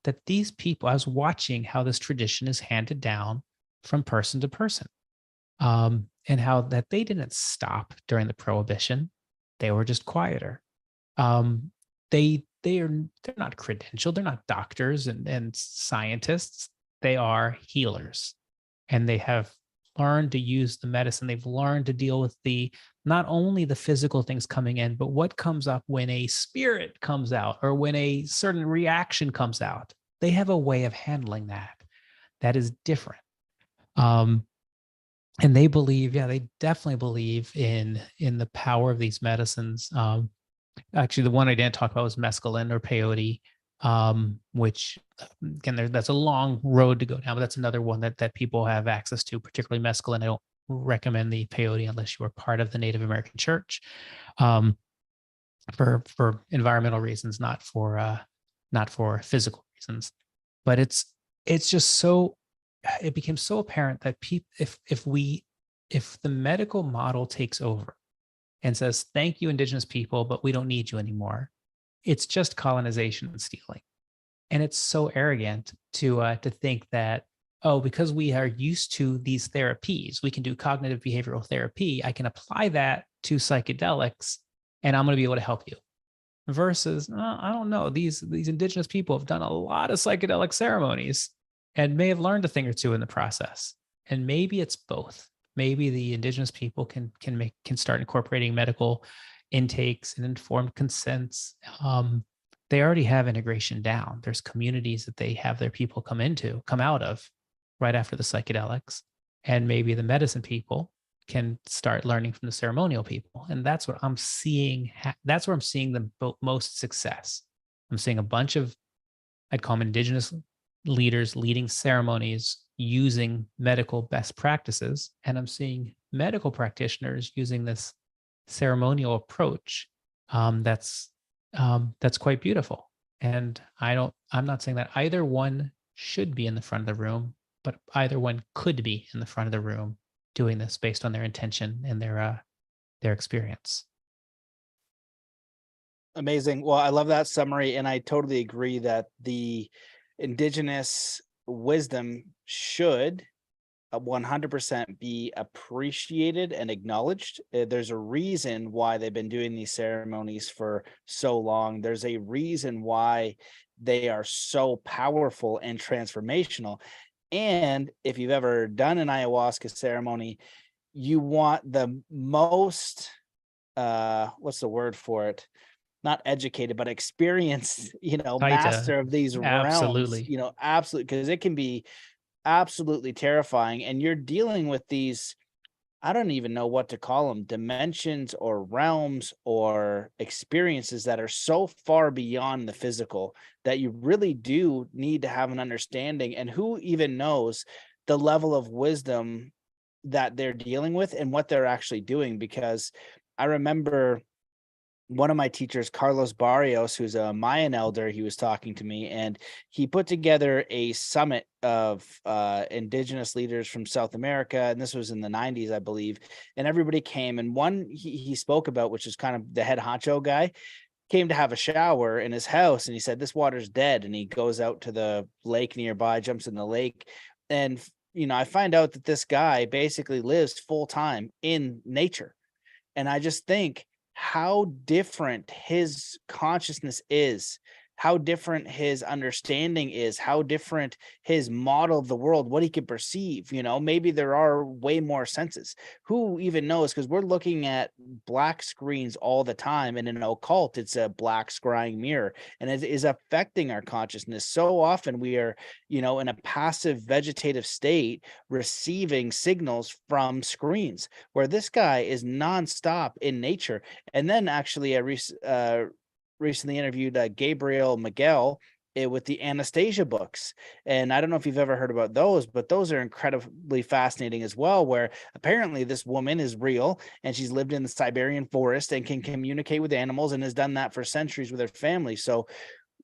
that these people, I was watching how this tradition is handed down from person to person, and how that they didn't stop during the prohibition. They were just quieter. Um, they're not credentialed. They're not doctors and scientists. They are healers, and they have learned to use the medicine. They've learned to deal with the not only the physical things coming in, but what comes up when a spirit comes out or when a certain reaction comes out. They have a way of handling that is different. And they believe, yeah, they definitely believe in the power of these medicines. Actually, the one I didn't talk about was mescaline or peyote, which again, that's a long road to go down, but that's another one that people have access to, particularly mescaline. I don't recommend the peyote unless you are part of the Native American Church, for environmental reasons, not for physical reasons. But it's just so, it became so apparent that if the medical model takes over and says, thank you, Indigenous people, but we don't need you anymore, it's just colonization and stealing. And it's so arrogant to think that, oh, because we are used to these therapies, we can do cognitive behavioral therapy, I can apply that to psychedelics and I'm going to be able to help you. Versus, I don't know, these Indigenous people have done a lot of psychedelic ceremonies and may have learned a thing or two in the process. And maybe it's both. Maybe the Indigenous people can start incorporating medical intakes and informed consents. They already have integration down. There's communities that they have their people come out of right after the psychedelics. And maybe the medicine people can start learning from the ceremonial people. And that's what I'm seeing. That's where I'm seeing the most success. I'm seeing a bunch of, I'd call them Indigenous leaders leading ceremonies using medical best practices. And I'm seeing medical practitioners using this ceremonial approach. That's quite beautiful. And I'm not saying that either one should be in the front of the room, but either one could be in the front of the room doing this based on their intention and their experience. Amazing. Well, I love that summary, and I totally agree that the Indigenous wisdom should 100% be appreciated and acknowledged. There's a reason why they've been doing these ceremonies for so long. There's a reason why they are so powerful and transformational. And if you've ever done an ayahuasca ceremony, you want the most, what's the word for it? Not educated, but experienced, Taita, master of these realms, absolutely. absolutely, because it can be absolutely terrifying. And you're dealing with these, I don't even know what to call them, dimensions or realms or experiences that are so far beyond the physical that you really do need to have an understanding. And who even knows the level of wisdom that they're dealing with and what they're actually doing? Because I remember one of my teachers, Carlos Barrios, who's a Mayan elder, he was talking to me, and he put together a summit of Indigenous leaders from South America, and this was in the 90s, I believe. And everybody came, and one he spoke about, which is kind of the head honcho guy, came to have a shower in his house, and he said, "This water's dead." And he goes out to the lake nearby, jumps in the lake, and I find out that this guy basically lives full time in nature. And I just think how different his consciousness is, how different his understanding is, how different his model of the world, what he can perceive. Maybe there are way more senses. Who even knows? Because we're looking at black screens all the time. And in an occult, it's a black scrying mirror, and it is affecting our consciousness. So often we are, in a passive vegetative state, receiving signals from screens, where this guy is nonstop in nature. And then actually, I recently interviewed Gabriel Miguel with the Anastasia books. And I don't know if you've ever heard about those, but those are incredibly fascinating as well, where apparently this woman is real and she's lived in the Siberian forest and can communicate with animals and has done that for centuries with her family. So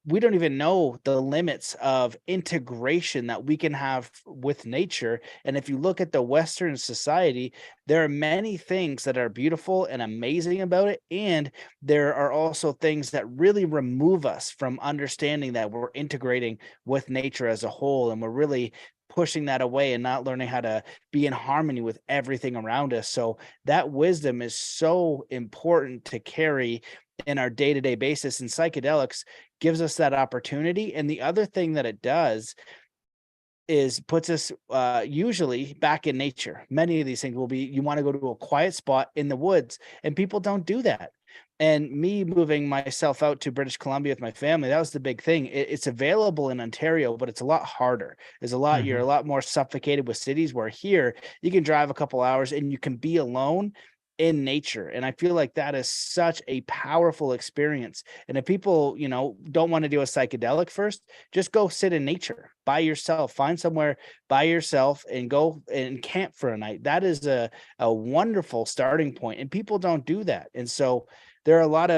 we don't even know the limits of integration that we can have with nature. And if you look at the Western society, there are many things that are beautiful and amazing about it. And there are also things that really remove us from understanding that we're integrating with nature as a whole. And we're really pushing that away and not learning how to be in harmony with everything around us. So that wisdom is so important to carry in our day-to-day basis, and psychedelics gives us that opportunity. And the other thing that it does is puts us usually back in nature. Many of these things will be, you want to go to a quiet spot in the woods, and people don't do that. And me moving myself out to British Columbia with my family, that was the big thing. It's available in Ontario, but it's a lot harder. You're a lot more suffocated with cities, where here you can drive a couple hours and you can be alone in nature. And I feel like that is such a powerful experience. And if people, don't want to do a psychedelic first, just go sit in nature by yourself, find somewhere by yourself and go and camp for a night. That is a wonderful starting point. And people don't do that. And so there are a lot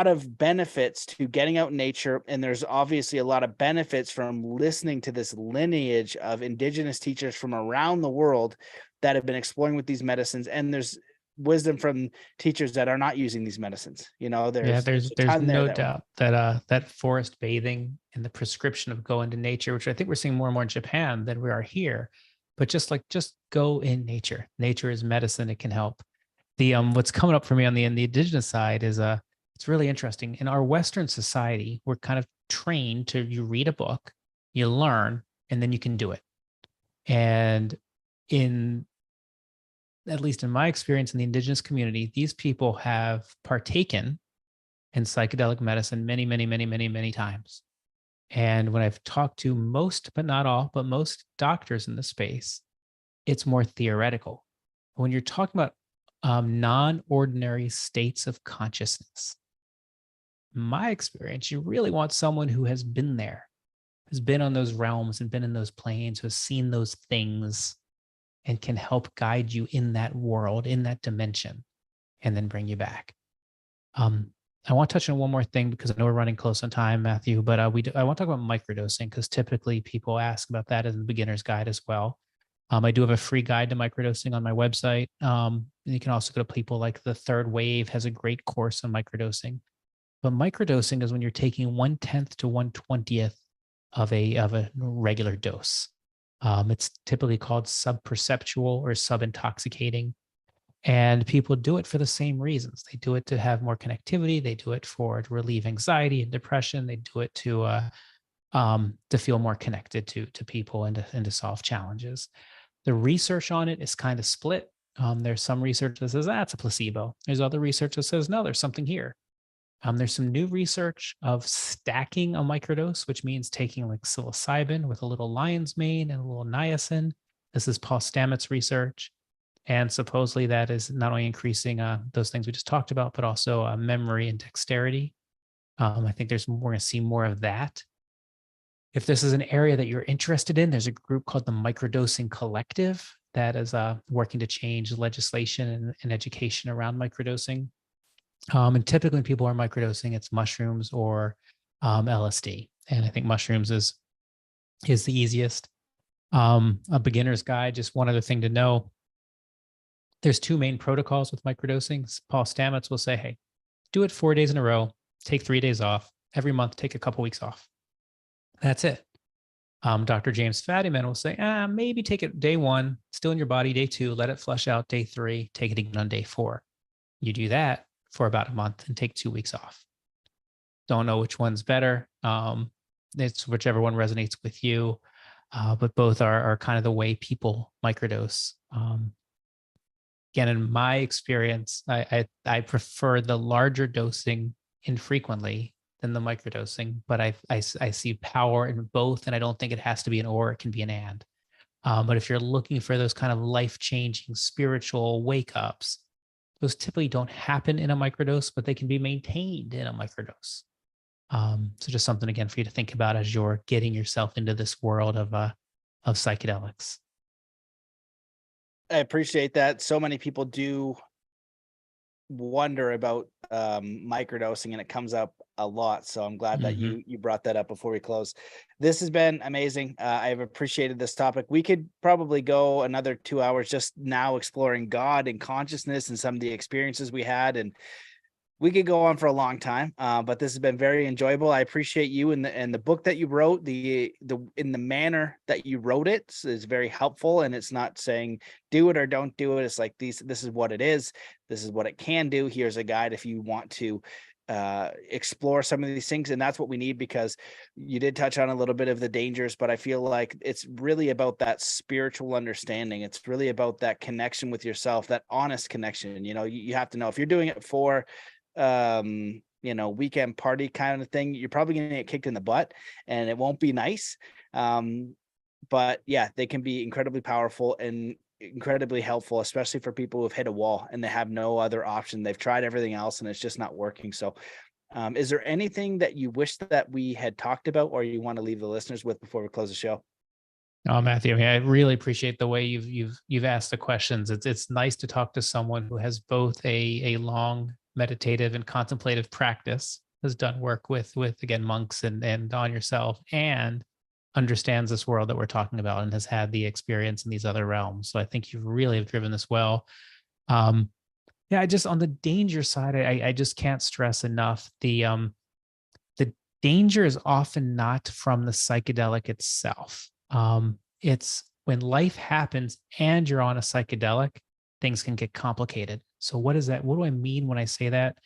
of benefits to getting out in nature, and there's obviously a lot of benefits from listening to this lineage of Indigenous teachers from around the world that have been exploring with these medicines. And there's wisdom from teachers that are not using these medicines. Yeah, There's a there's ton there no that doubt that that forest bathing and the prescription of going to nature, which I think we're seeing more and more in Japan than we are here, but just go in nature. Nature is medicine; it can help. The what's coming up for me on the indigenous side is it's really interesting. In our Western society, we're kind of trained to, you read a book, you learn, and then you can do it. And in, at least in my experience in the indigenous community, these people have partaken in psychedelic medicine many, many, many, many, many times. And when I've talked to most, but not all, but most doctors in the space, it's more theoretical. When you're talking about non-ordinary states of consciousness, in my experience, you really want someone who has been there, who's been on those realms and been in those planes, who has seen those things and can help guide you in that world, in that dimension, and then bring you back. I want to touch on one more thing because I know we're running close on time, Matthew, but I want to talk about microdosing because typically people ask about that in the beginner's guide as well. I do have a free guide to microdosing on my website. And you can also go to people like The Third Wave has a great course on microdosing. But microdosing is when you're taking 1/10 to 1/20th of a regular dose. It's typically called subperceptual or subintoxicating. And people do it for the same reasons. They do it to have more connectivity. They do it to relieve anxiety and depression. They do it to feel more connected to people and to solve challenges. The research on it is kind of split. There's some research that says that's a placebo. There's other research that says no, there's something here. There's some new research of stacking a microdose, which means taking like psilocybin with a little lion's mane and a little niacin. This is Paul Stamets research. And supposedly that is not only increasing those things we just talked about, but also memory and dexterity. I think we're going to see more of that. If this is an area that you're interested in, there's a group called the Microdosing Collective that is working to change legislation and education around microdosing. And typically when people are microdosing, it's mushrooms or LSD. And I think mushrooms is the easiest. A beginner's guide, just one other thing to know. There's two main protocols with microdosing. Paul Stamets will say, hey, do it 4 days in a row, take 3 days off. Every month, take a couple weeks off. That's it. Dr. James Fadiman will say, maybe take it day 1, still in your body, day 2, let it flush out, day 3, take it again on day 4. You do that for about a month and take 2 weeks off. Don't know which one's better. It's whichever one resonates with you, but both are kind of the way people microdose. Again, in my experience, I prefer the larger dosing infrequently than the microdosing, but I see power in both, and I don't think it has to be an or, it can be an and. But if you're looking for those kind of life-changing spiritual wake-ups, those typically don't happen in a microdose, but they can be maintained in a microdose. So just something, again, for you to think about as you're getting yourself into this world of psychedelics. I appreciate that. So many people do wonder about microdosing, and it comes up a lot. So I'm glad that Mhm. you brought that up before we close. This has been amazing. I've appreciated this topic. We could probably go another 2 hours just now exploring God and consciousness and some of the experiences we had, and we could go on for a long time. But this has been very enjoyable. I appreciate you and the book that you wrote. The in the manner that you wrote it is very helpful, and it's not saying do it or don't do it. It's like this is what it is. This is what it can do. Here's a guide if you want to explore some of these things, and that's what we need, because you did touch on a little bit of the dangers, but I feel like it's really about that spiritual understanding. It's really about that connection with yourself, that honest connection. You have to know if you're doing it for weekend party kind of thing, you're probably going to get kicked in the butt, and it won't be nice. But yeah, they can be incredibly powerful and incredibly helpful, especially for people who've hit a wall and they have no other option. They've tried everything else and it's just not working. So is there anything that you wish that we had talked about, or you want to leave the listeners with before we close the show? Oh, Matthew, I mean, I really appreciate the way you've asked the questions. It's nice to talk to someone who has both a long meditative and contemplative practice, has done work with again monks and on yourself, and understands this world that we're talking about and has had the experience in these other realms. So I think you really have driven this well. Um, yeah, I just on the danger side, I just can't stress enough the danger is often not from the psychedelic itself. It's when life happens and you're on a psychedelic, things can get complicated. So, what is that? What do I mean when I say that?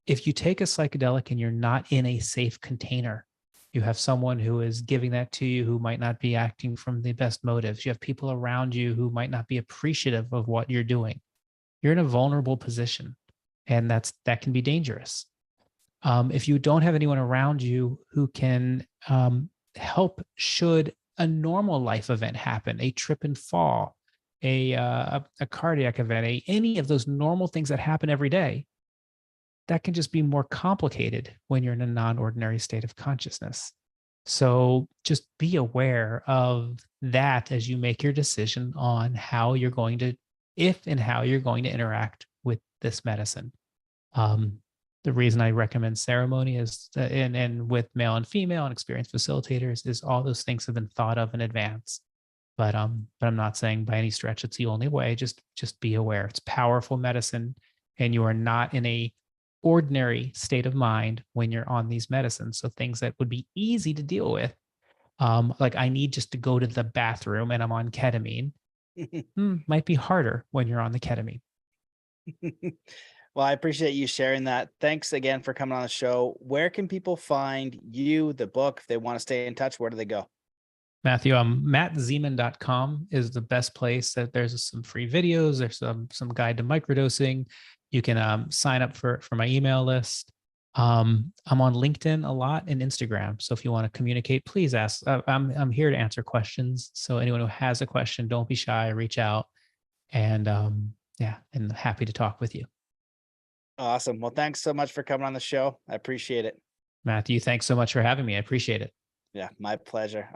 If you take a psychedelic and you're not in a safe container, you have someone who is giving that to you who might not be acting from the best motives. You have people around you who might not be appreciative of what you're doing. You're in a vulnerable position, and that can be dangerous. If you don't have anyone around you who can help should a normal life event happen, a trip and fall, a cardiac event, any of those normal things that happen every day, that can just be more complicated when you're in a non-ordinary state of consciousness. So just be aware of that as you make your decision on how you're going to, if and how you're going to interact with this medicine. Um, the reason I recommend ceremony is, and with male and female and experienced facilitators, is all those things have been thought of in advance. But I'm not saying by any stretch it's the only way. Just be aware. It's powerful medicine, and you are not in a ordinary state of mind when you're on these medicines. So things that would be easy to deal with, like I need just to go to the bathroom and I'm on ketamine, might be harder when you're on the ketamine. Well, I appreciate you sharing that. Thanks again for coming on the show. Where can people find you, the book, if they want to stay in touch? Where do they go? Matthew, mattzemon.com is the best place. That there's some free videos, there's some guide to microdosing. You can sign up for my email list. I'm on LinkedIn a lot and Instagram. So if you want to communicate, please ask. I'm here to answer questions. So anyone who has a question, don't be shy, reach out. And yeah, and happy to talk with you. Awesome. Well, thanks so much for coming on the show. I appreciate it. Matthew, thanks so much for having me. I appreciate it. Yeah, my pleasure.